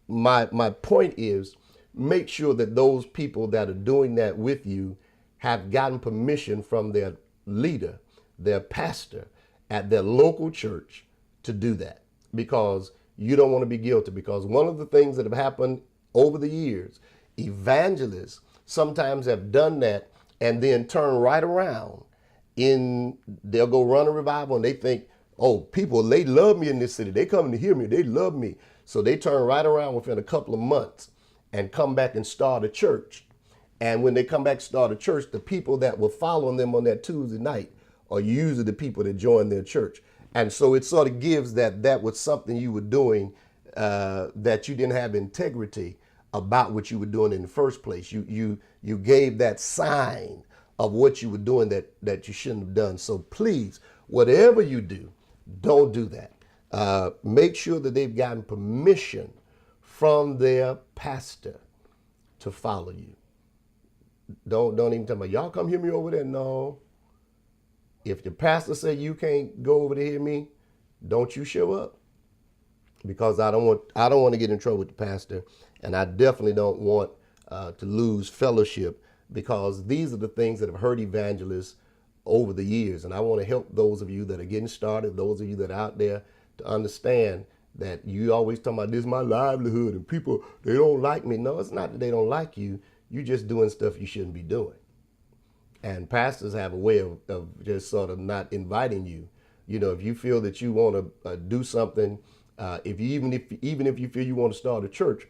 [SPEAKER 1] my point is, make sure that those people that are doing that with you have gotten permission from their leader, their pastor at their local church to do that, because you don't want to be guilty. Because one of the things that have happened over the years, evangelists sometimes have done that and then turn right around they'll go run a revival and they think, oh, people, they love me in this city. They coming to hear me. They love me. So they turn right around within a couple of months and come back and start a church. And when they come back and start a church, the people that were following them on that Tuesday night are usually the people that join their church. And so it sort of gives that was something you were doing, that you didn't have integrity about what you were doing in the first place. You gave that sign of what you were doing that you shouldn't have done. So please, whatever you do, don't do that. Make sure that they've gotten permission from their pastor to follow you. Don't even tell me, y'all come hear me over there. No. If your pastor say you can't go over to hear me, don't you show up. Because I don't want to get in trouble with the pastor, and I definitely don't want to lose fellowship, because these are the things that have hurt evangelists over the years. And I want to help those of you that are getting started, those of you that are out there, to understand that you always talking about, this is my livelihood and people, they don't like me. No, it's not that they don't like you. You're just doing stuff you shouldn't be doing. And pastors have a way of just sort of not inviting you. If you feel that you want to do something, even if you feel you want to start a church,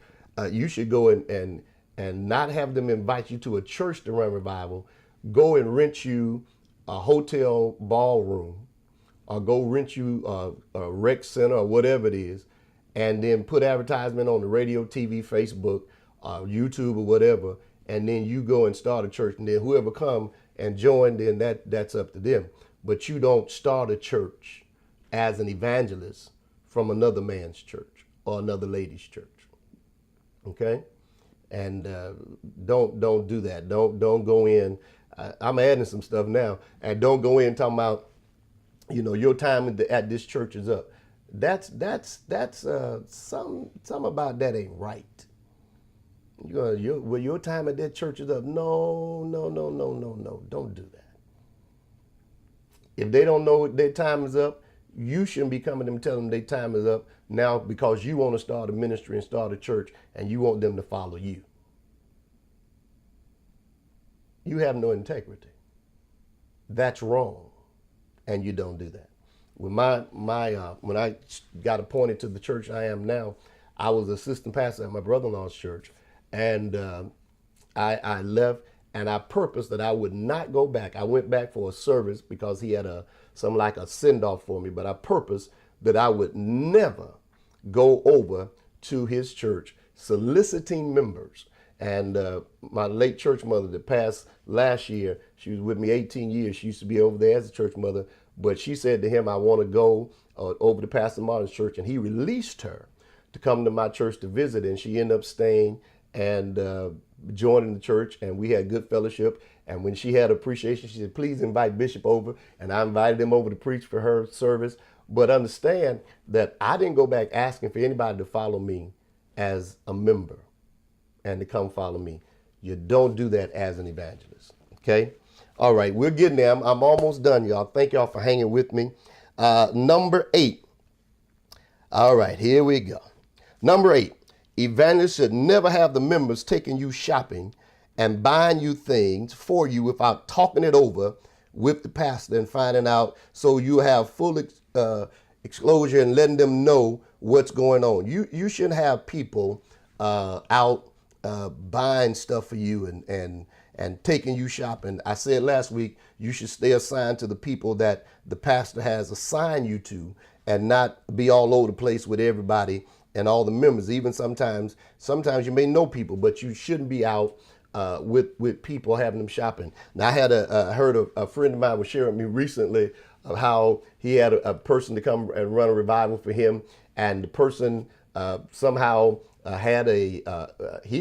[SPEAKER 1] you should go and not have them invite you to a church to run revival. Go and rent you a hotel ballroom, or go rent you a rec center or whatever it is, and then put advertisement on the radio, TV, Facebook, YouTube, or whatever, and then you go and start a church, and then whoever come and join, then that's up to them. But you don't start a church as an evangelist from another man's church or another lady's church. Okay? And don't do that. Don't go in. I'm adding some stuff now, and don't go in talking about, your time at this church is up. That's some about that ain't right. Your time at that church is up. No. Don't do that. If they don't know their time is up, you shouldn't be coming to them telling them their time is up now because you want to start a ministry and start a church and you want them to follow you. You have no integrity. That's wrong, and you don't do that. When when I got appointed to the church I am now, I was assistant pastor at my brother-in-law's church, and I left, and I purposed that I would not go back. I went back for a service because he had some like a send-off for me, but I purposed that I would never go over to his church soliciting members. And my late church mother that passed last year, she was with me 18 years. She used to be over there as a church mother. But she said to him, I want to go over to Pastor Martin's church. And he released her to come to my church to visit. And she ended up staying. and joining the church, and we had good fellowship. And when she had appreciation, she said, please invite Bishop over. And I invited him over to preach for her service. But understand that I didn't go back asking for anybody to follow me as a member and to come follow me. You don't do that as an evangelist. Okay? All right, we're getting there. I'm almost done, y'all. Thank y'all for hanging with me. Number 8. All right, here we go. Number 8, evangelists should never have the members taking you shopping and buying you things for you without talking it over with the pastor and finding out, so you have full exposure and letting them know what's going on. You shouldn't have people out buying stuff for you and taking you shopping. I said last week, you should stay assigned to the people that the pastor has assigned you to, and not be all over the place with everybody and all the members. Even sometimes you may know people, but you shouldn't be out with people having them shopping. Now, I had heard a friend of mine was sharing with me recently of how he had a person to come and run a revival for him, and the person somehow had he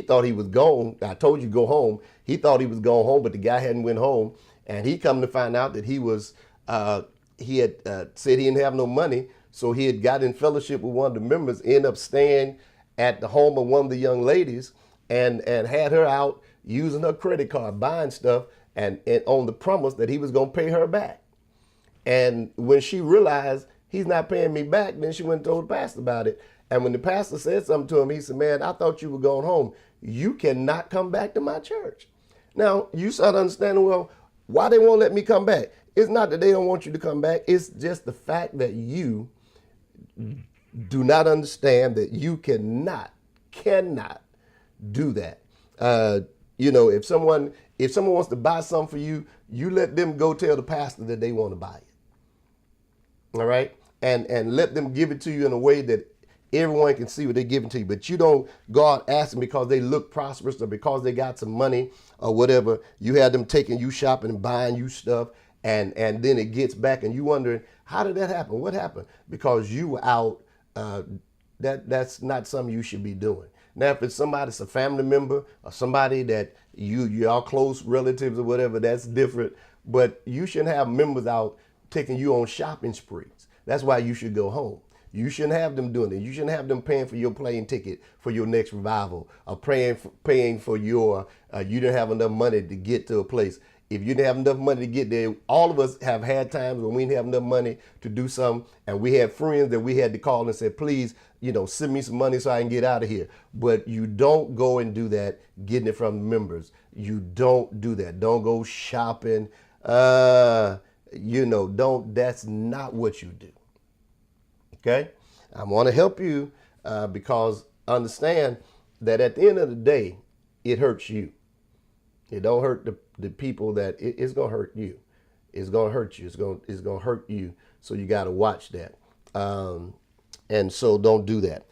[SPEAKER 1] thought he was gone. I told you go home. He thought he was going home, but the guy hadn't went home, and he come to find out that he had said he didn't have no money, so he had got in fellowship with one of the members, ended up staying at the home of one of the young ladies, and had her out using her credit card, buying stuff, and on the promise that he was going to pay her back. And when she realized he's not paying me back, then she went and told the pastor about it. And when the pastor said something to him, he said, man, I thought you were going home. You cannot come back to my church. Now, you start understanding, well, why they won't let me come back? It's not that they don't want you to come back. It's just the fact that you do not understand that you cannot do that. If someone wants to buy something for you, you let them go tell the pastor that they want to buy it. All right? And let them give it to you in a way that everyone can see what they're giving to you. But you don't go out asking because they look prosperous or because they got some money or whatever. You have them taking you shopping and buying you stuff, and then it gets back and you wondering, how did that happen? What happened? Because you were out. That's not something you should be doing. Now, if it's somebody, it's a family member or somebody that y'all close relatives or whatever, that's different. But you shouldn't have members out taking you on shopping sprees. That's why you should go home. You shouldn't have them doing it. You shouldn't have them paying for your plane ticket for your next revival, or paying for your, you didn't have enough money to get to a place. If you didn't have enough money to get there, all of us have had times when we didn't have enough money to do something, and we had friends that we had to call and say, please, send me some money so I can get out of here. But you don't go and do that, getting it from the members. You don't do that. Don't go shopping. That's not what you do. Okay? I want to help you because understand that at the end of the day, it hurts you. It don't hurt the people that it's going to hurt you. It's going to hurt you. It's going to hurt you. So you got to watch that. And so don't do that.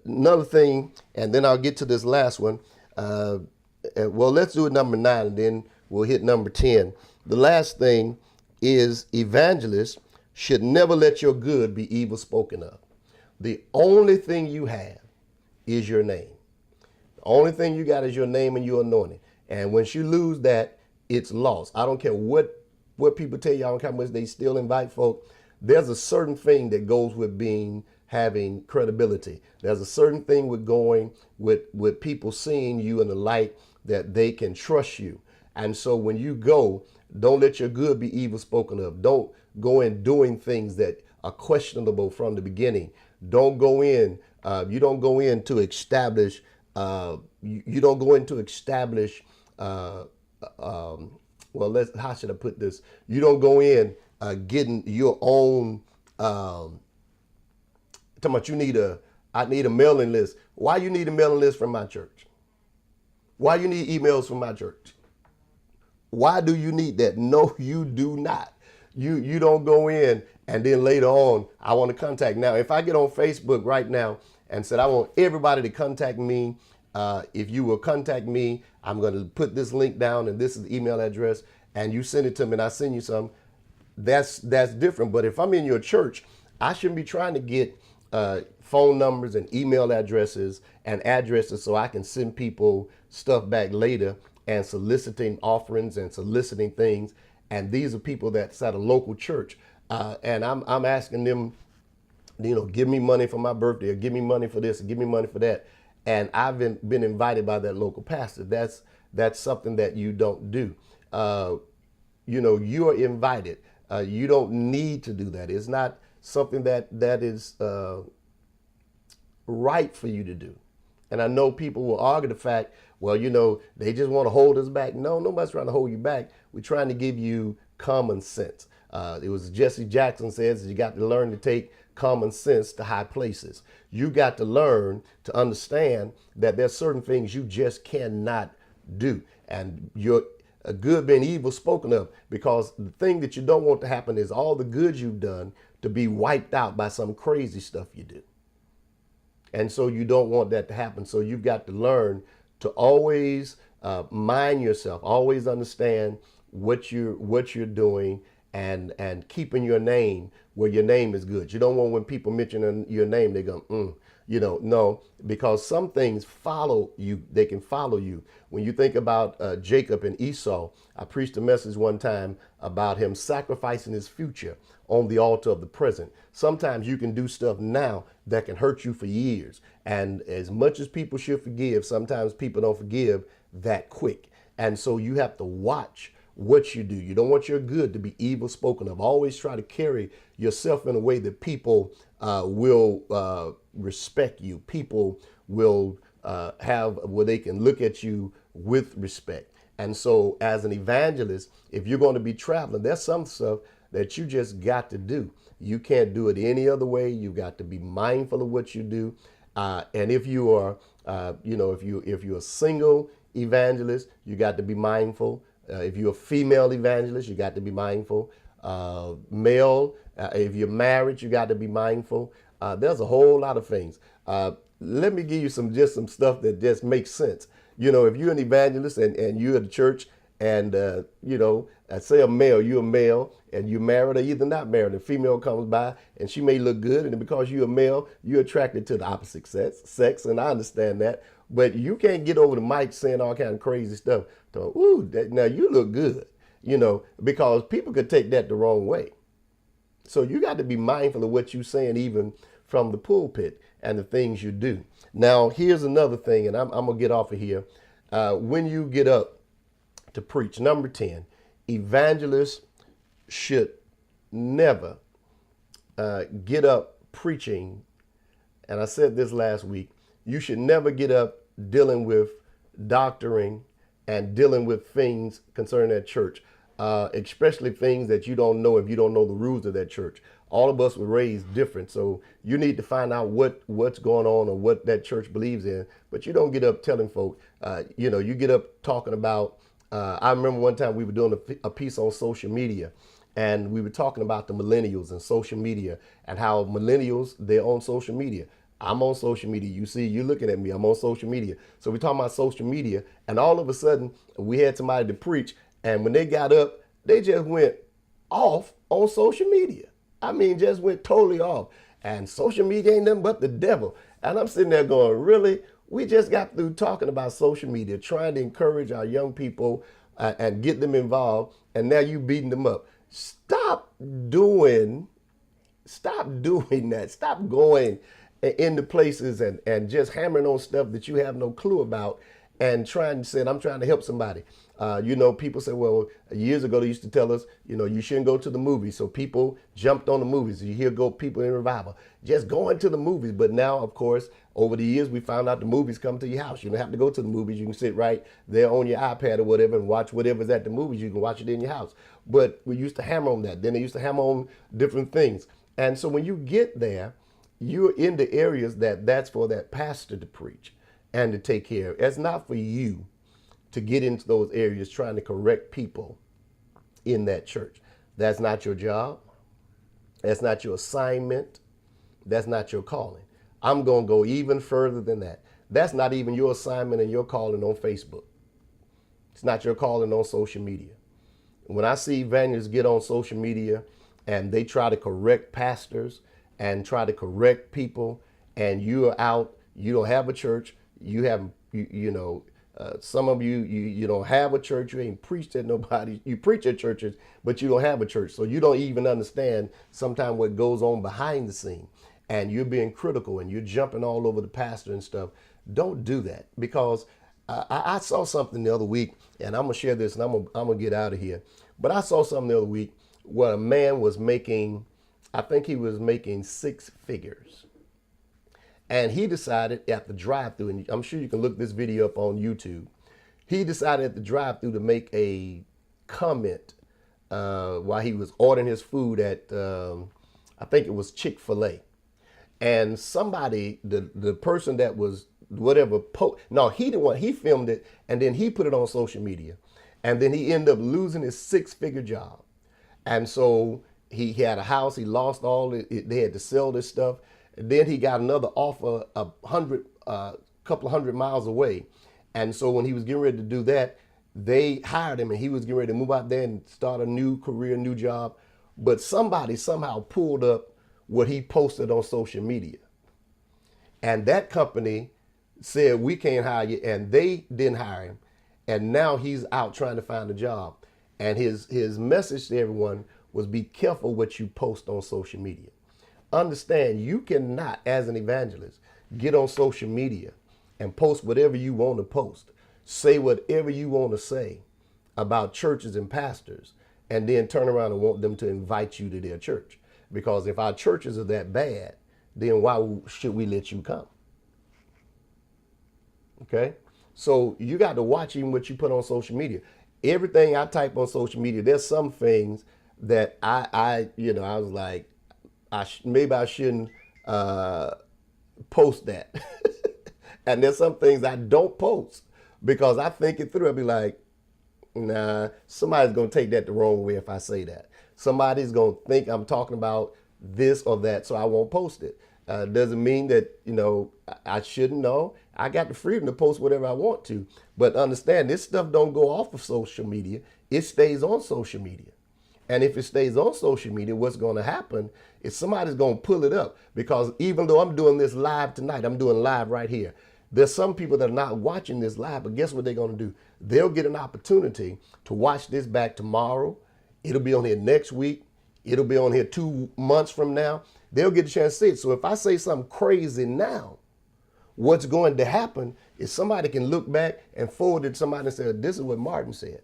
[SPEAKER 1] Another thing, and then I'll get to this last one. Well, let's do it number 9, and then we'll hit number 10. The last thing is evangelists should never let your good be evil spoken of. The only thing you have is your name. The only thing you got is your name and your anointing. And once you lose that, it's lost. I don't care what people tell you, I don't care how much they still invite folk. There's a certain thing that goes with having credibility. There's a certain thing with going with people seeing you in the light that they can trust you. And so when you go, don't let your good be evil spoken of. Don't go in doing things that are questionable from the beginning. Don't go in. You don't go in to establish. You don't go in to establish. How should I put this? You don't go in getting your own. Talking about I need a mailing list. Why you need a mailing list from my church? Why you need emails from my church? Why do you need that? No, you do not. You don't go in and then later on, I want to contact. Now, if I get on Facebook right now and said, I want everybody to contact me. If you will contact me, I'm going to put this link down and this is the email address, and you send it to me and I send you some. That's different. But if I'm in your church, I shouldn't be trying to get phone numbers and email addresses and addresses so I can send people stuff back later, and soliciting offerings and soliciting things. And these are people that's at a local church. And I'm asking them, give me money for my birthday, or give me money for this, or give me money for that. And I've been invited by that local pastor. That's something that you don't do. You are invited. You don't need to do that. It's not something that is right for you to do. And I know people will argue the fact, well, they just want to hold us back. No, nobody's trying to hold you back. We're trying to give you common sense. It was Jesse Jackson says you got to learn to take common sense to high places. You got to learn to understand that there's certain things you just cannot do. And you're a good being evil spoken of, because the thing that you don't want to happen is all the good you've done to be wiped out by some crazy stuff you do. And so you don't want that to happen. So you've got to learn to always mind yourself, always understand what you're doing, and keeping your name where your name is good. You don't want when people mention your name, they go, no, because some things follow you. They can follow you. When you think about Jacob and Esau, I preached a message one time about him sacrificing his future on the altar of the present. Sometimes you can do stuff now that can hurt you for years. And as much as people should forgive, sometimes people don't forgive that quick. And so you have to watch what you do. You don't want your good to be evil spoken of. Always try to carry yourself in a way that people will respect you. People will have where they can look at you with respect. And so as an evangelist, if you're going to be traveling, there's some stuff that you just got to do. You can't do it any other way. You got to be mindful of what you do. And if you are, if you're a single evangelist, you got to be mindful. If you're a female evangelist, you got to be mindful. Male, if you're married, you got to be mindful. There's a whole lot of things. Let me give you some stuff that just makes sense. If you're an evangelist and you're at the church, and say you're a male and you're married or either not married, a female comes by and she may look good, and because you're a male, you're attracted to the opposite sex, and I understand that. But you can't get over the mic saying all kind of crazy stuff. Now you look good, because people could take that the wrong way. So you got to be mindful of what you're saying, even from the pulpit, and the things you do. Now, here's another thing, and I'm going to get off of here. When you get up to preach, number 10, evangelists should never get up preaching. And I said this last week, you should never get up dealing with doctoring and dealing with things concerning that church, especially things that you don't know if you don't know the rules of that church. All of us were raised different, so you need to find out what's going on or what that church believes in. But you don't get up telling folk, you get up talking about, I remember one time we were doing a piece on social media, and we were talking about the millennials and social media, and how millennials, they're on social media. I'm on social media. You see, you're looking at me. I'm on social media. So we're talking about social media, and all of a sudden we had somebody to preach, and when they got up, they just went off on social media. I mean, just went totally off. And social media ain't nothing but the devil. And I'm sitting there going, really? We just got through talking about social media, trying to encourage our young people and get them involved, and now you beating them up. Stop doing that. Stop going into places and just hammering on stuff that you have no clue about, and trying to say, I'm trying to help somebody. People say, well, years ago they used to tell us, you shouldn't go to the movies. So people jumped on the movies. You hear people in revival just going to the movies. But now, of course, over the years, we found out the movies come to your house. You don't have to go to the movies. You can sit right there on your iPad or whatever and watch whatever's at the movies. You can watch it in your house. But we used to hammer on that. Then they used to hammer on different things. And so when you get there, you're in the areas that's for that pastor to preach and to take care of. It's not for you to get into those areas trying to correct people in that church. That's not your job. That's not your assignment. That's not your calling. I'm going to go even further than that. That's not even your assignment and your calling on Facebook. It's not your calling on social media. When I see evangelists get on social media and they try to correct pastors and try to correct people, and you're out, You don't have a church. You haven't, some of you don't have a church. You ain't preached at nobody. You preach at churches, but you don't have a church. So you don't even understand sometimes what goes on behind the scene. And you're being critical and you're jumping all over the pastor and stuff. Don't do that, because I saw something the other week, and I'm going to share this and I'm going to get out of here. But I saw something the other week where a man was making, I think he was making 6 figures. And he decided at the drive-thru, and I'm sure you can look this video up on YouTube. He decided at the drive-thru to make a comment while he was ordering his food at, I think it was Chick-fil-A. And somebody, the person that was whatever, he didn't want, he filmed it and then he put it on social media. And then he ended up losing his 6-figure job. And so he had a house, he lost all it, they had to sell this stuff. And then he got another offer a couple of hundred miles away. And so when he was getting ready to do that, they hired him and he was getting ready to move out there and start a new career, new job. But somebody somehow pulled up what he posted on social media. And that company said, we can't hire you. And they didn't hire him. And now he's out trying to find a job. And his message to everyone was, be careful what you post on social media. Understand, you cannot, as an evangelist, get on social media and post whatever you want to post. Say whatever you want to say about churches and pastors, and then turn around and want them to invite you to their church. Because if our churches are that bad, then why should we let you come? Okay? So you got to watch even what you put on social media. Everything I type on social media, there's some things that I was like, maybe I shouldn't post that. And there's some things I don't post because I think it through. I'll be like, nah, somebody's going to take that the wrong way if I say that. Somebody's going to think I'm talking about this or that, so I won't post it. Doesn't mean that, I shouldn't know. I got the freedom to post whatever I want to. But understand, this stuff don't go off of social media. It stays on social media. And if it stays on social media, what's going to happen is somebody's going to pull it up. Because even though I'm doing this live tonight, I'm doing live right here. There's some people that are not watching this live, but guess what they're going to do? They'll get an opportunity to watch this back tomorrow. It'll be on here next week. It'll be on here 2 months from now. They'll get a chance to see it. So if I say something crazy now, what's going to happen is somebody can look back and forward it to somebody and say, this is what Martin said.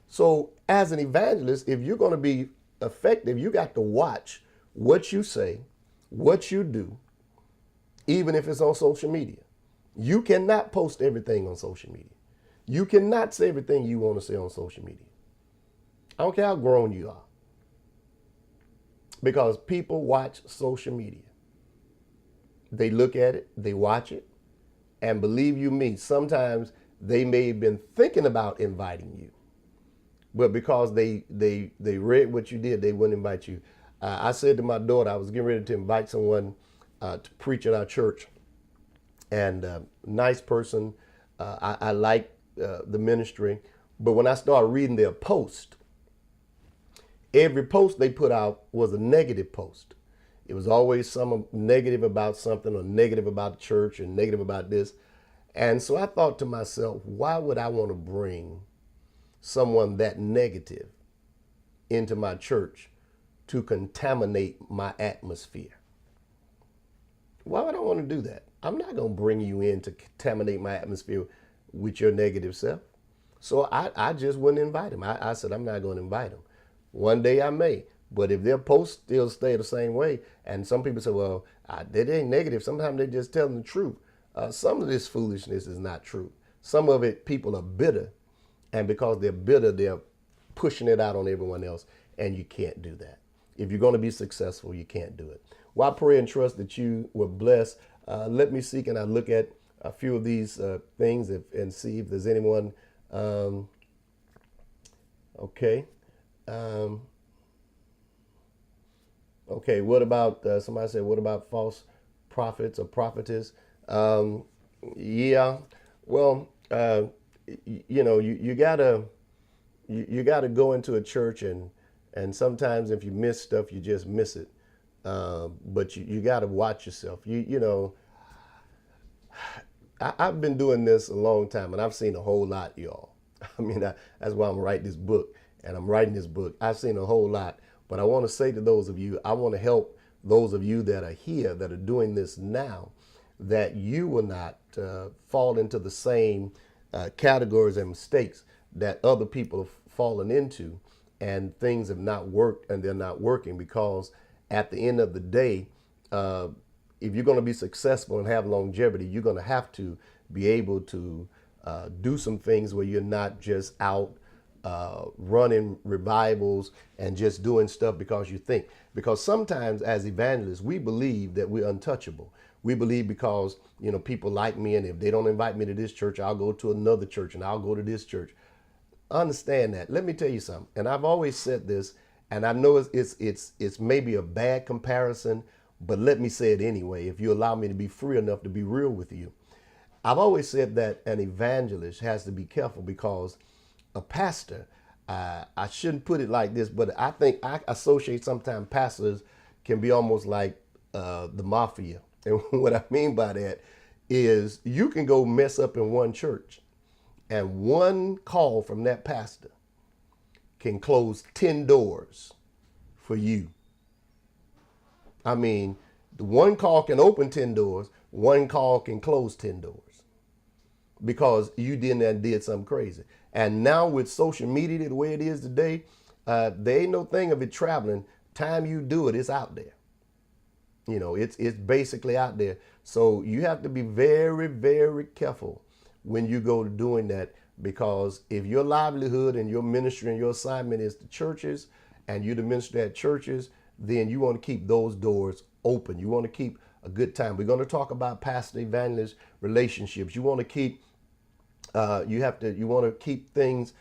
[SPEAKER 1] So as an evangelist, if you're going to be effective, you got to watch what you say, what you do, even if it's on social media. You cannot post everything on social media. You cannot say everything you want to say on social media. I don't care how grown you are. Because people watch social media. They look at it, they watch it, and believe you me, sometimes they may have been thinking about inviting you. But because they read what you did, they wouldn't invite you. I said to my daughter, I was getting ready to invite someone to preach at our church. And nice person. I like the ministry. But when I started reading their post, every post they put out was a negative post. It was always some negative about something, or negative about the church, and negative about this. And so I thought to myself, why would I want to bring someone that negative into my church to contaminate my atmosphere? Why would I want to do that? I'm not going to bring you in to contaminate my atmosphere with your negative self. So I just wouldn't invite him. I said, I'm not going to invite him. One day I may, but if their posts still stay the same way, and some people say, well, they ain't negative. Sometimes they just telling the truth. Some of this foolishness is not true. Some of it, people are bitter, and because they're bitter, they're pushing it out on everyone else, and you can't do that. If you're going to be successful, you can't do it. Well, I pray and trust that you were blessed. Let me see, can I look at a few of these things and see if there's anyone. Okay. Okay, what about, somebody said, what about false prophets or prophetess? Yeah, well, you gotta go into a church and sometimes if you miss stuff, you just miss it. But you gotta watch yourself. I've been doing this a long time, and I've seen a whole lot, y'all. I mean, that's why I'm writing this book, and I'm writing this book. I've seen a whole lot, but I want to say to those of you, I want to help those of you that are here that are doing this now, that you will not fall into the same categories and mistakes that other people have fallen into, and things have not worked, and they're not working because at the end of the day, if you're going to be successful and have longevity, you're going to have to be able to do some things where you're not just out running revivals and just doing stuff because you think. Because sometimes as evangelists, we believe that we're untouchable. We believe because, people like me, and if they don't invite me to this church, I'll go to another church, and I'll go to this church. Understand that. Let me tell you something. And I've always said this, and I know it's maybe a bad comparison, but let me say it anyway, if you allow me to be free enough to be real with you. I've always said that an evangelist has to be careful because a pastor, I shouldn't put it like this, but I think I associate sometimes pastors can be almost like the mafia. And what I mean by that is you can go mess up in one church, and one call from that pastor can close 10 doors for you. I mean, the one call can open 10 doors, one call can close 10 doors because you did something crazy. And now with social media the way it is today, there ain't no thing of it traveling. Time you do it, it's out there. It's basically out there. So you have to be very, very careful when you go to doing that, because if your livelihood and your ministry and your assignment is the churches, and you're the minister at churches, then you want to keep those doors open. You want to keep a good time. We're going to talk about pastor evangelist relationships. You want to keep you want to keep things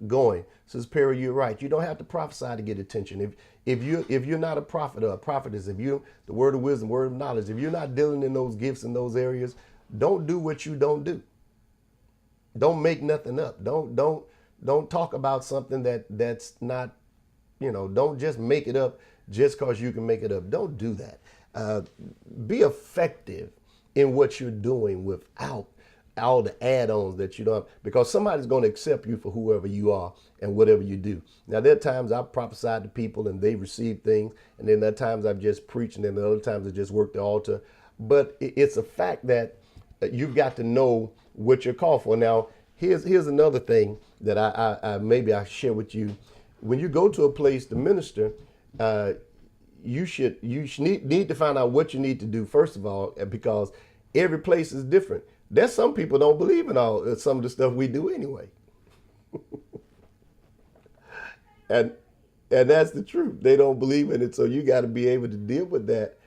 [SPEAKER 1] going. Sister Perry, you're right. You don't have to prophesy to get attention. If you're not a prophet or a prophetess, if you the word of wisdom, word of knowledge, if you're not dealing in those gifts in those areas, don't do what you don't do. Don't make nothing up. Don't talk about something that's not, don't just make it up just because you can make it up. Don't do that. Be effective in what you're doing without all the add-ons that you don't, because somebody's going to accept you for whoever you are and whatever you do. Now, there are times I've prophesied to people and they receive things, and then there are times I've just preached, and then the other times I just worked the altar. But it's a fact that you've got to know what you're called for. Now, here's another thing that I maybe I share with you. When you go to a place to minister, you need to find out what you need to do first of all, because every place is different. There's some people don't believe in some of the stuff we do anyway. and that's the truth. They don't believe in it. So you got to be able to deal with that,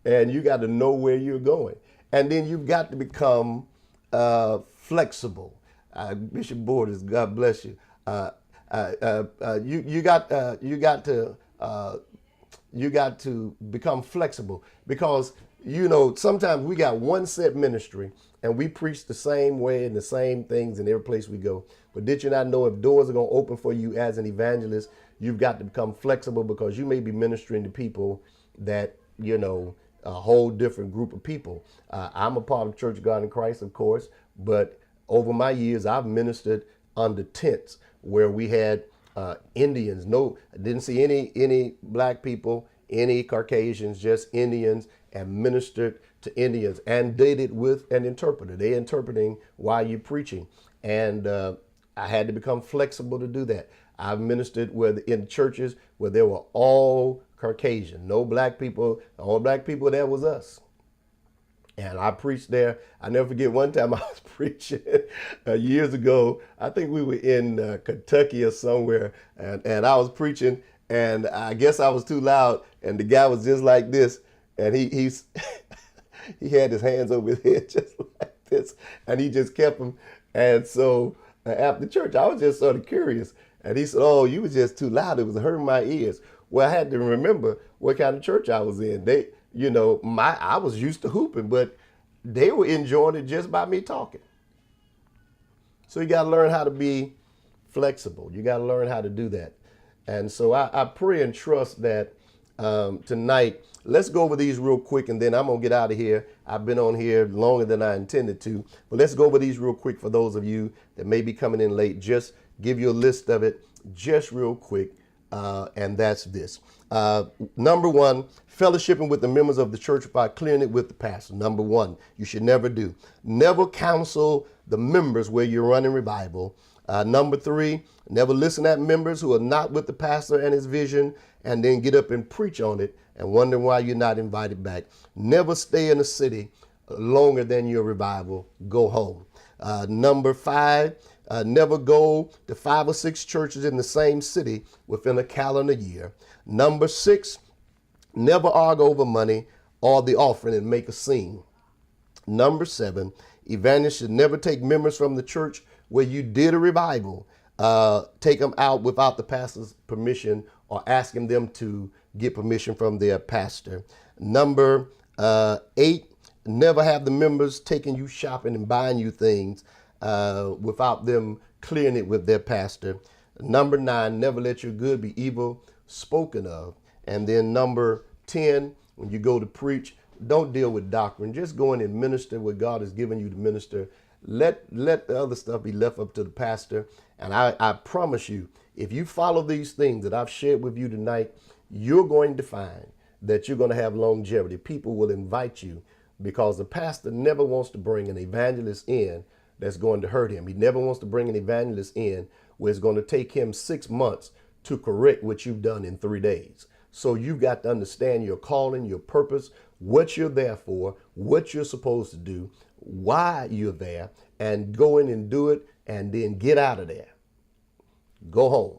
[SPEAKER 1] and you got to know where you're going. And then you've got to become flexible. Bishop Borders, God bless you. You got to become flexible, because sometimes we got one set ministry and we preach the same way and the same things in every place we go. But did you not know if doors are going to open for you as an evangelist, you've got to become flexible, because you may be ministering to people that, a whole different group of people. I'm a part of Church of God in Christ, of course, but over my years, I've ministered under tents where we had Indians. No, I didn't see any black people, any Caucasians, just Indians, and ministered to Indians, and did it with an interpreter. They interpreting while you're preaching. And I had to become flexible to do that. I've ministered in churches where there were all Caucasian, no black people. All black people there was us. And I preached there. I never forget one time I was preaching years ago. I think we were in Kentucky or somewhere, and I was preaching, and I guess I was too loud, and the guy was just like this, and he had his hands over his head just like this, and he just kept them. And so after church, I was just sort of curious, and he said, "Oh, you was just too loud. It was hurting my ears." Well, I had to remember what kind of church I was in. I was used to hooping, but they were enjoying it just by me talking. So you got to learn how to be flexible. You got to learn how to do that. And so I pray and trust that tonight. Let's go over these real quick, and then I'm going to get out of here. I've been on here longer than I intended to, but let's go over these real quick for those of you that may be coming in late. Just give you a list of it just real quick, and that's this. Number one, fellowshipping with the members of the church by clearing it with the pastor. Number one, you should never do. Never counsel the members where you're running revival. Number three, never listen at members who are not with the pastor and his vision and then get up and preach on it and wonder why you're not invited back. Never stay in a city longer than your revival. Go home. Number five, never go to 5 or 6 churches in the same city within a calendar year. Number six, never argue over money or the offering and make a scene. Number seven, evangelists should never take members from the church where you did a revival, take them out without the pastor's permission or asking them to get permission from their pastor. Number 8, never have the members taking you shopping and buying you things without them clearing it with their pastor. Number 9, never let your good be evil spoken of. And then number 10, when you go to preach, don't deal with doctrine. Just go in and minister what God has given you to minister. Let the other stuff be left up to the pastor. And I promise you, if you follow these things that I've shared with you tonight, you're going to find that you're going to have longevity. People will invite you because the pastor never wants to bring an evangelist in that's going to hurt him. He never wants to bring an evangelist in where it's going to take him 6 months to correct what you've done in 3 days. So you've got to understand your calling, your purpose, what you're there for, what you're supposed to do, why you're there, and go in and do it, and then get out of there. Go home,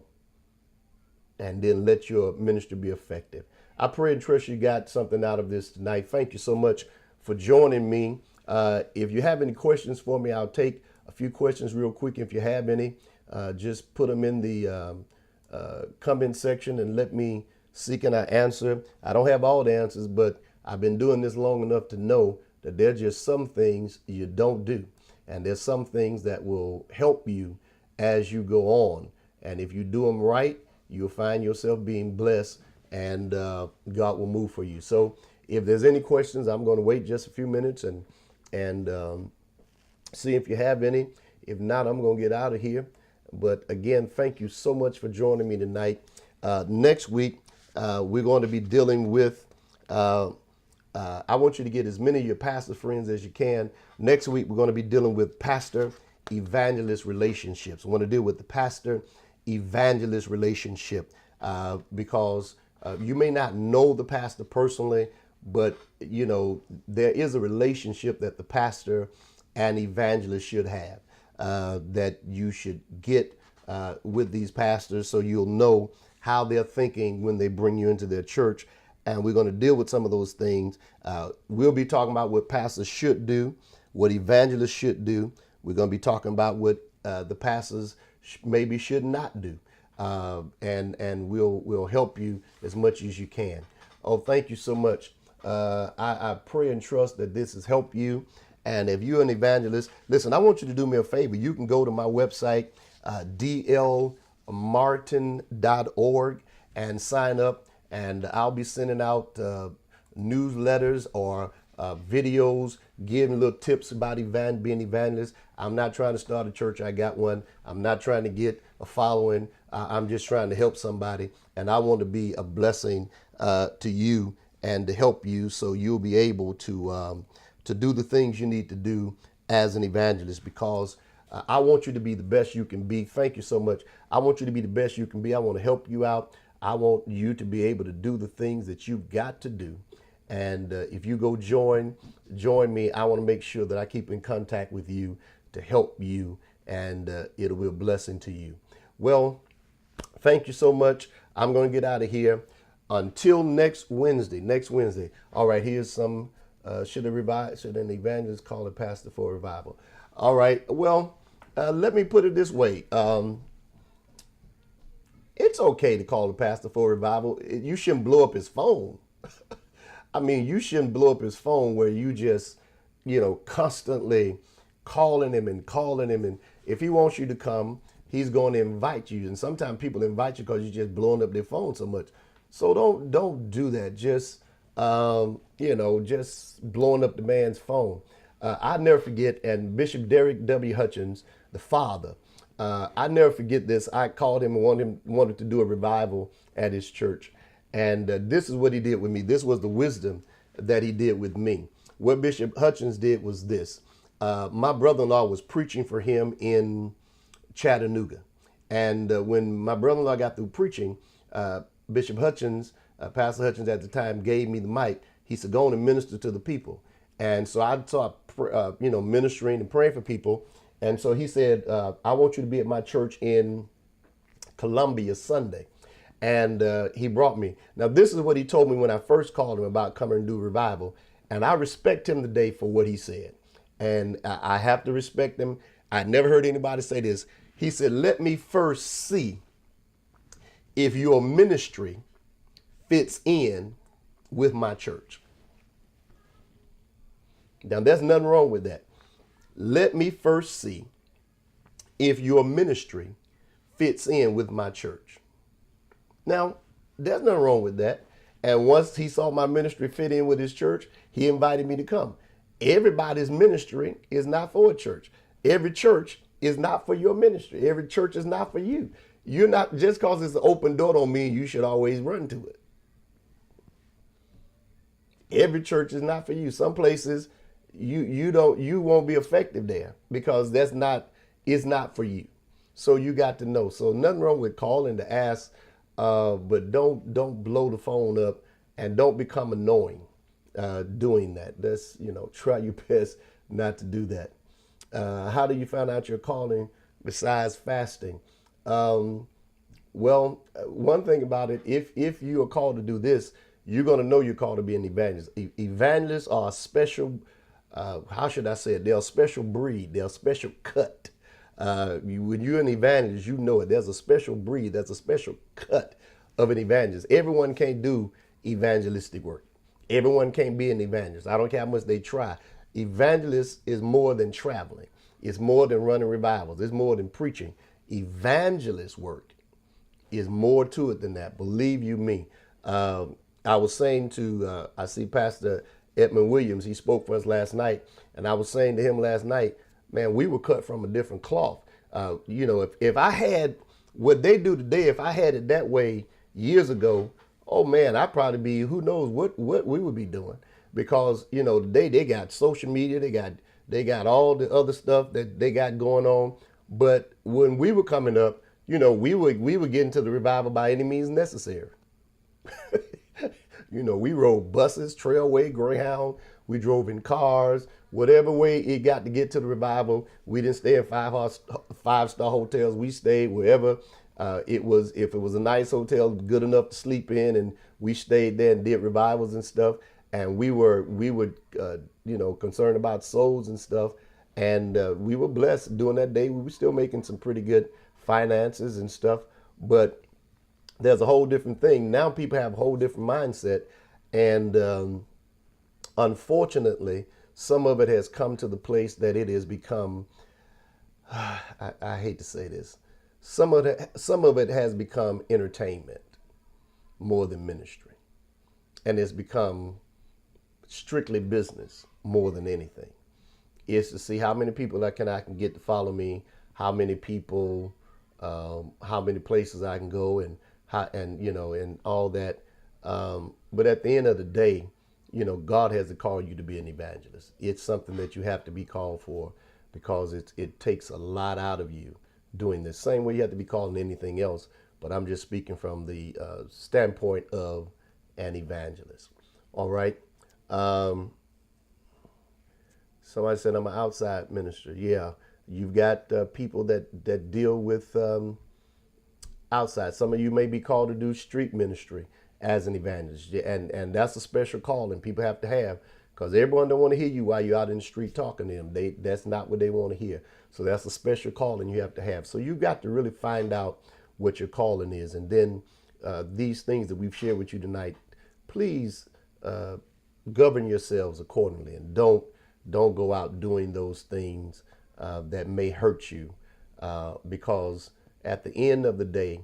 [SPEAKER 1] and then let your ministry be effective. I pray and trust you got something out of this tonight. Thank you so much for joining me. If you have any questions for me, I'll take a few questions real quick. If you have any, just put them in the comment section and let me see can I answer. I don't have all the answers, but I've been doing this long enough to know that there's just some things you don't do. And there's some things that will help you as you go on. And if you do them right, you'll find yourself being blessed and God will move for you. So if there's any questions, I'm going to wait just a few minutes and see if you have any. If not, I'm going to get out of here. But again, thank you so much for joining me tonight. Next week, we're going to be dealing with, I want you to get as many of your pastor friends as you can. Next week, we're going to be dealing with pastor-evangelist relationships. I want to deal with the pastor-evangelist relationship because you may not know the pastor personally, but, you know, there is a relationship that the pastor and evangelist should have that you should get with these pastors so you'll know how they're thinking when they bring you into their church. And we're going to deal with some of those things. We'll be talking about what pastors should do, what evangelists should do. We're going to be talking about what the pastors maybe should not do. And we'll help you as much as you can. Oh, thank you so much. I pray and trust that this has helped you. And if you're an evangelist, listen, I want you to do me a favor. You can go to my website, dlmartin.org, and sign up. And I'll be sending out newsletters or videos, giving little tips about being evangelist. I'm not trying to start a church. I got one. I'm not trying to get a following. I'm just trying to help somebody. And I want to be a blessing to you and to help you so you'll be able to do the things you need to do as an evangelist, because I want you to be the best you can be. Thank you so much. I want you to be the best you can be. I want to help you out. I want you to be able to do the things that you've got to do. And if you go join me, I want to make sure that I keep in contact with you to help you, and it'll be a blessing to you. Well, thank you so much. I'm going to get out of here until next Wednesday. All right, here's some, should an evangelist call a pastor for a revival? All right, well, let me put it this way. It's okay to call the pastor for a revival. You shouldn't blow up his phone. I mean, you shouldn't blow up his phone where you just, constantly calling him. And if he wants you to come, he's going to invite you. And sometimes people invite you because you're just blowing up their phone so much. So don't do that. Just just blowing up the man's phone. I never forget, and Bishop Derek W. Hutchins, the father, I never forget this. I called him and wanted to do a revival at his church, and this is what he did with me. This was the wisdom that he did with me. What Bishop Hutchins did was this. My brother-in-law was preaching for him in Chattanooga, and when my brother-in-law got through preaching, Bishop Hutchins, Pastor Hutchins at the time, gave me the mic. He said, "Go on and minister to the people." And so I started, ministering and praying for people. And so he said, "I want you to be at my church in Columbia Sunday." And he brought me. Now, this is what he told me when I first called him about coming and do revival. And I respect him today for what he said. And I have to respect him. I never heard anybody say this. He said, "Let me first see if your ministry fits in with my church." Now, there's nothing wrong with that. Let me first see if your ministry fits in with my church. Now, there's nothing wrong with that. And once he saw my ministry fit in with his church, he invited me to come. Everybody's ministry is not for a church. Every church is not for your ministry. Every church is not for you. You're not, just because it's an open door don't mean you should always run to it. Every church is not for you. Some places you won't be effective there because it's not for you. So you got to know. So nothing wrong with calling to ask, but don't blow the phone up and don't become annoying doing that. That's, try your best not to do that. How do you find out your calling besides fasting? Well, one thing about it, if you are called to do this, you're going to know you're called to be an evangelist. Evangelists are a special, how should I say it? They're a special breed. They're a special cut. When you're an evangelist, you know it. There's a special breed. There's a special cut of an evangelist. Everyone can't do evangelistic work. Everyone can't be an evangelist. I don't care how much they try. Evangelist is more than traveling. It's more than running revivals. It's more than preaching. Evangelist work is more to it than that. Believe you me. I was saying to, I see Pastor Edmund Williams, he spoke for us last night, and I was saying to him last night, man, we were cut from a different cloth. If I had what they do today, if I had it that way years ago, oh man, I'd probably be, who knows what we would be doing. Because, today they got social media, they got all the other stuff that they got going on. But when we were coming up, we were getting to the revival by any means necessary. We rode buses, Trailway, Greyhound. We drove in cars, whatever way it got to get to the revival. We didn't stay in five-star hotels. We stayed wherever it was. If it was a nice hotel, good enough to sleep in, and we stayed there and did revivals and stuff. And we were concerned about souls and stuff. And we were blessed during that day. We were still making some pretty good finances and stuff. But there's a whole different thing. Now people have a whole different mindset. And unfortunately, some of it has come to the place that it has become, I hate to say this, some of it has become entertainment more than ministry. And it's become strictly business more than anything. It's to see how many people I can get to follow me, how many people, how many places I can go, and and all that. But at the end of the day, God hasn't called you to be an evangelist. It's something that you have to be called for, because it takes a lot out of you doing this. Same way you have to be called in anything else, but I'm just speaking from the standpoint of an evangelist. All right. Somebody said I'm an outside minister. Yeah, you've got people that deal with outside. Some of you may be called to do street ministry as an evangelist, and that's a special calling people have to have, because everyone don't want to hear you while you're out in the street talking to them. That's not what they want to hear. So that's a special calling you have to have. So you've got to really find out what your calling is, and then these things that we've shared with you tonight, please govern yourselves accordingly, and don't go out doing those things that may hurt you, because at the end of the day,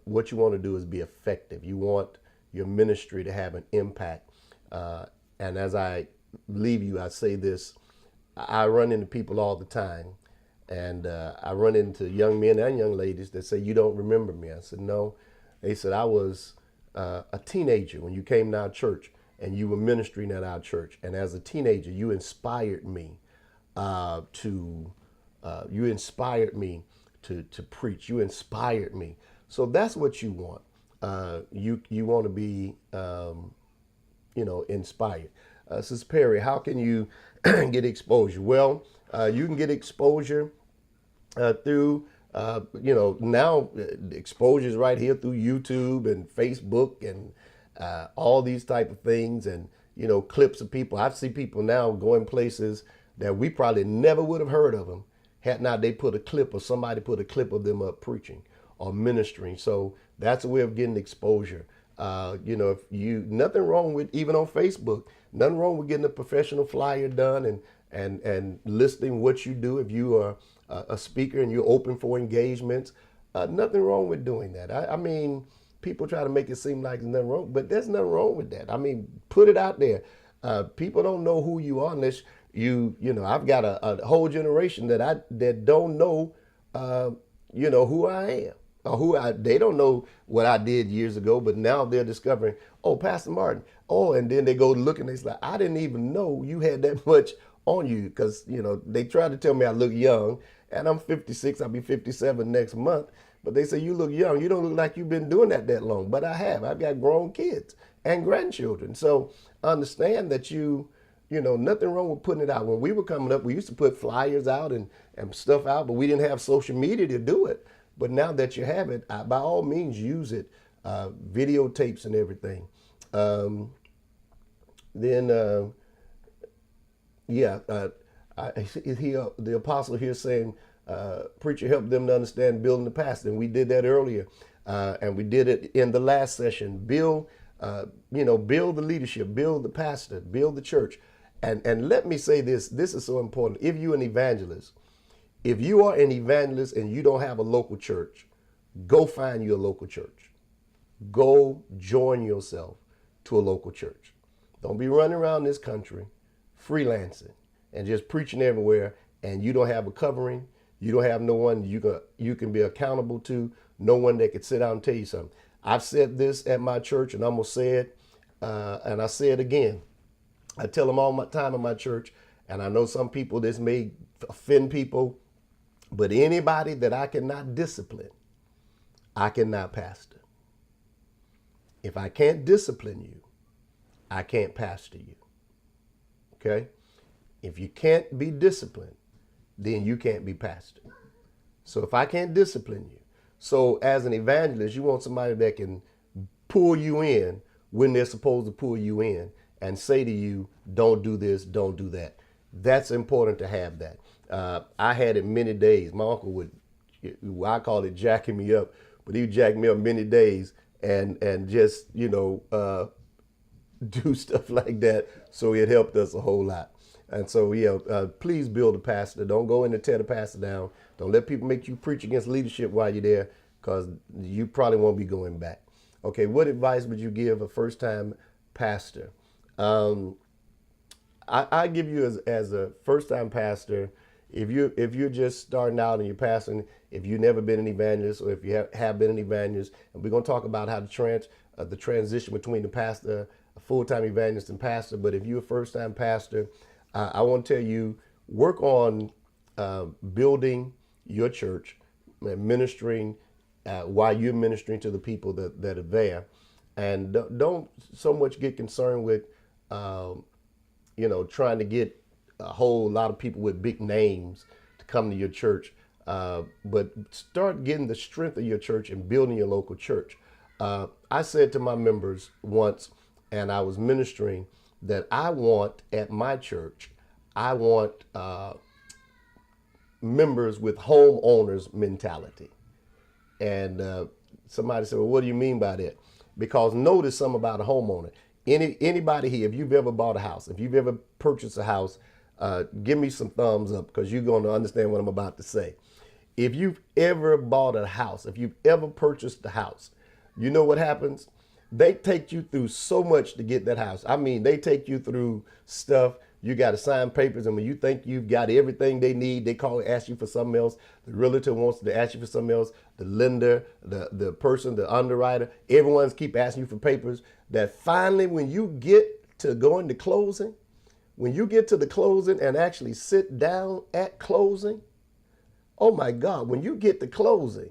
[SPEAKER 1] what you want to do is be effective. You want your ministry to have an impact. And as I leave you, I say this: I run into people all the time, and I run into young men and young ladies that say, "You don't remember me." I said, "No." They said, "I was a teenager when you came to our church, and you were ministering at our church. And as a teenager, you inspired me to preach. You inspired me." So that's what you want. You want to be inspired. Sister Perry, how can you get exposure? Well, you can get exposure through, now exposure is right here through YouTube and Facebook and all these type of things, and, clips of people. I see people now going places that we probably never would have heard of them had not they put a clip, or somebody put a clip of them up preaching or ministering. So that's a way of getting exposure. If nothing wrong with, even on Facebook, nothing wrong with getting a professional flyer done and listing what you do. If you are a speaker and you're open for engagements, nothing wrong with doing that. I mean, people try to make it seem like there's nothing wrong, but there's nothing wrong with that. I mean, put it out there. People don't know who you are unless I've got a whole generation that don't know, who I am. Or they don't know what I did years ago, but now they're discovering, oh, Pastor Martin. Oh, and then they go look and they're like, I didn't even know you had that much on you, because, they try to tell me I look young, and I'm 56, I'll be 57 next month. But they say, you look young. You don't look like you've been doing that long. But I have. I've got grown kids and grandchildren. So understand that nothing wrong with putting it out. When we were coming up, we used to put flyers out and stuff out, but we didn't have social media to do it. But now that you have it, by all means, use it. Videotapes and everything. The apostle here saying, preacher helped them to understand building the pastor. And we did that earlier. And we did it in the last session. Build the leadership, build the pastor, build the church. And let me say this is so important. If you are an evangelist and you don't have a local church, go find you a local church. Go join yourself to a local church. Don't be running around this country freelancing and just preaching everywhere, and you don't have a covering. You don't have no one you can be accountable to, no one that could sit down and tell you something. I've said this at my church, and I'm going to say it, and I say it again. I tell them all my time in my church, and I know some people, this may offend people, but anybody that I cannot discipline, I cannot pastor. If I can't discipline you, I can't pastor you. Okay? If you can't be disciplined, then you can't be pastor. So if I can't discipline you, so as an evangelist, you want somebody that can pull you in when they're supposed to pull you in and say to you, don't do this, don't do that. That's important to have that. I had it many days. My uncle would, I call it jacking me up, but he would jack me up many days and just, do stuff like that. So it helped us a whole lot. And so, please build a pastor. Don't go in and tear the pastor down. Don't let people make you preach against leadership while you're there, because you probably won't be going back. Okay, what advice would you give a first-time pastor? I give you as a first-time pastor, if you're just starting out and you're pastoring, if you've never been an evangelist, or if you have been an evangelist, and we're going to talk about how the transition between the pastor, a full-time evangelist, and pastor. But if you're a first-time pastor, I want to tell you, work on building your church, ministering while you're ministering to the people that are there. And don't so much get concerned with, trying to get a whole lot of people with big names to come to your church. But start getting the strength of your church and building your local church. I said to my members once, and I was ministering, that I want at my church, I want members with homeowners mentality. And somebody said, well, what do you mean by that? Because notice something about a homeowner. Anybody here, if you've ever bought a house, if you've ever purchased a house, give me some thumbs up, because you're going to understand what I'm about to say. If you've ever bought a house, if you've ever purchased a house, you know what happens? They take you through so much to get that house. I mean, they take you through stuff. You got to sign papers, and when you think you've got everything they need, they call and ask you for something else. The realtor wants to ask you for something else. The lender, the person, the underwriter, everyone's keep asking you for papers. That finally, when you get to going to closing, when you get to the closing and actually sit down at closing, oh my God, when you get to closing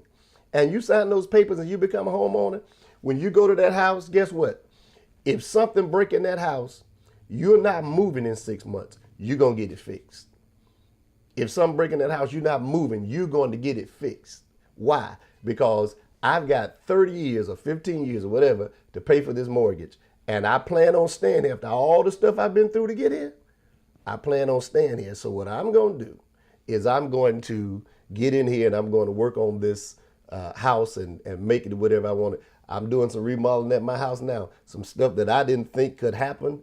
[SPEAKER 1] and you sign those papers and you become a homeowner, when you go to that house, guess what? If something break in that house, you're not moving in 6 months. You're going to get it fixed. If something break in that house, you're not moving. You're going to get it fixed. Why? Because I've got 30 years or 15 years or whatever to pay for this mortgage. And I plan on staying here after all the stuff I've been through to get here. I plan on staying here. So what I'm going to do is I'm going to get in here and I'm going to work on this house and make it whatever I want it. I'm doing some remodeling at my house now. Some stuff that I didn't think could happen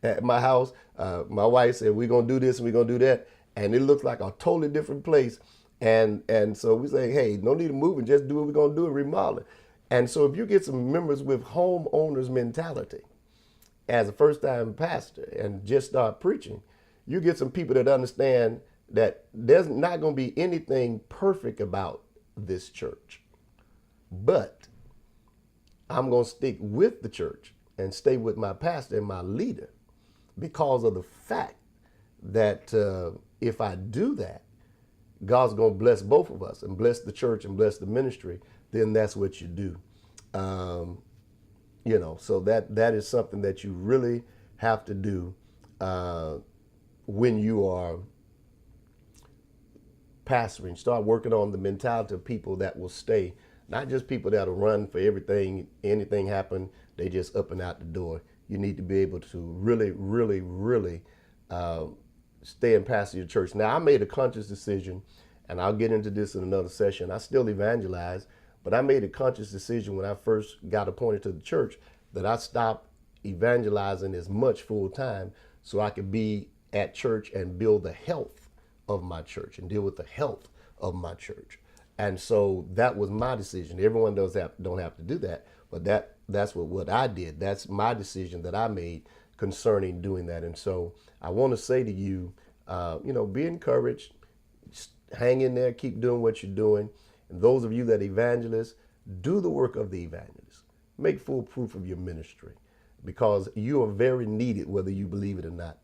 [SPEAKER 1] at my house. My wife said, we're going to do this and we're going to do that. And it looks like a totally different place. And so we say, hey, no need to move and just do what we're going to do and remodel it. And so if you get some members with homeowners mentality as a first-time pastor and just start preaching, you get some people that understand that there's not going to be anything perfect about this church. But I'm going to stick with the church and stay with my pastor and my leader because of the fact that if I do that, God's going to bless both of us and bless the church and bless the ministry. Then that's what you do. So that is something that you really have to do when you are pastoring. Start working on the mentality of people that will stay. Not just people that'll run for everything, anything happen, they just up and out the door. You need to be able to really, really, really stay and pastor your church. Now, I made a conscious decision, and I'll get into this in another session. I still evangelize, but I made a conscious decision when I first got appointed to the church that I stopped evangelizing as much full time so I could be at church and build the health of my church and deal with the health of my church. And so that was my decision. Everyone don't have to do that, but that's what I did. That's my decision that I made concerning doing that. And so I want to say to you, be encouraged, hang in there, keep doing what you're doing. And those of you that evangelists, do the work of the evangelist. Make full proof of your ministry because you are very needed, whether you believe it or not.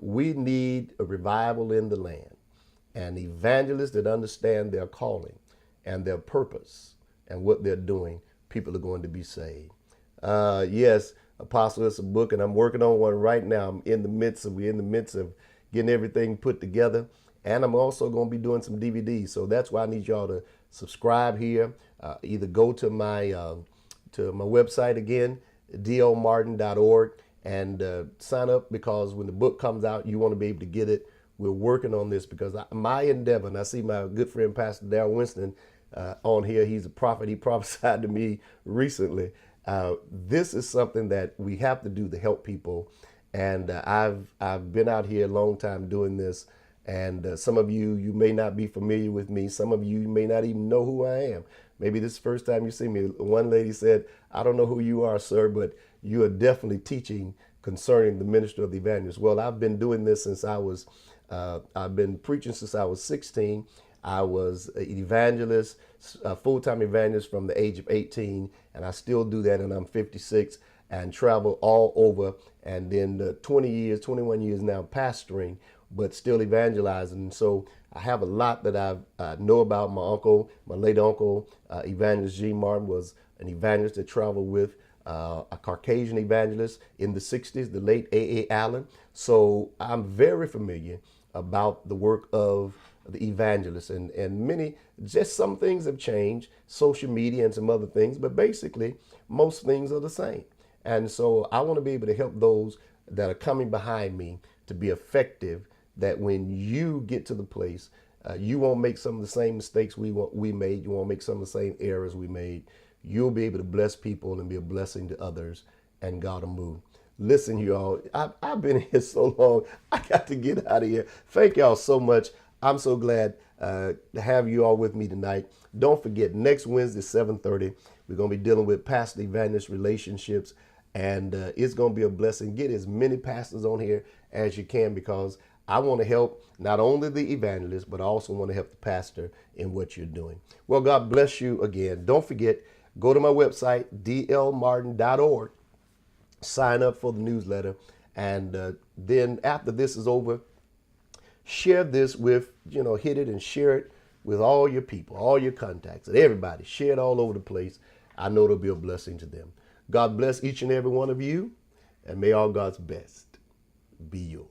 [SPEAKER 1] We need a revival in the land. And evangelists that understand their calling and their purpose and what they're doing, people are going to be saved. Yes, Apostle, it's a book, and I'm working on one right now. We're in the midst of getting everything put together. And I'm also going to be doing some DVDs. So that's why I need y'all to subscribe here. Either go to my website again, domartin.org, and sign up because when the book comes out, you want to be able to get it. We're working on this because my endeavor, and I see my good friend Pastor Darrell Winston on here. He's a prophet. He prophesied to me recently. This is something that we have to do to help people. And I've been out here a long time doing this. And some of you may not be familiar with me. Some of you may not even know who I am. Maybe this is the first time you see me. One lady said, I don't know who you are, sir, but you are definitely teaching concerning the ministry of the evangelist. Well, I've been doing this since I've been preaching since I was 16. I was an evangelist, a full-time evangelist from the age of 18, and I still do that, and I'm 56 and travel all over. And then 21 years now pastoring, but still evangelizing. And so I have a lot that I know about. My uncle, my late uncle, Evangelist G. Martin, was an evangelist that traveled with a Caucasian evangelist in the 60s, the late A.A. Allen. So I'm very familiar about the work of the evangelist, and many, just some things have changed, social media and some other things, but basically most things are the same. And so I want to be able to help those that are coming behind me to be effective, that when you get to the place, you won't make some of the same mistakes we made. You won't make some of the same errors we made. You'll be able to bless people and be a blessing to others, and God will move. Listen, you all, I've been here so long. I got to get out of here. Thank y'all so much. I'm so glad to have you all with me tonight. Don't forget, next Wednesday, 7:30, we're going to be dealing with Pastor Evangelist relationships, and it's going to be a blessing. Get as many pastors on here as you can, because I want to help not only the evangelist, but I also want to help the pastor in what you're doing. Well, God bless you again. Don't forget, go to my website, dlmartin.org, sign up for the newsletter, and then after this is over, share this with, hit it and share it with all your people, all your contacts, and everybody. Share it all over the place. I know it'll be a blessing to them. God bless each and every one of you, and may all God's best be yours.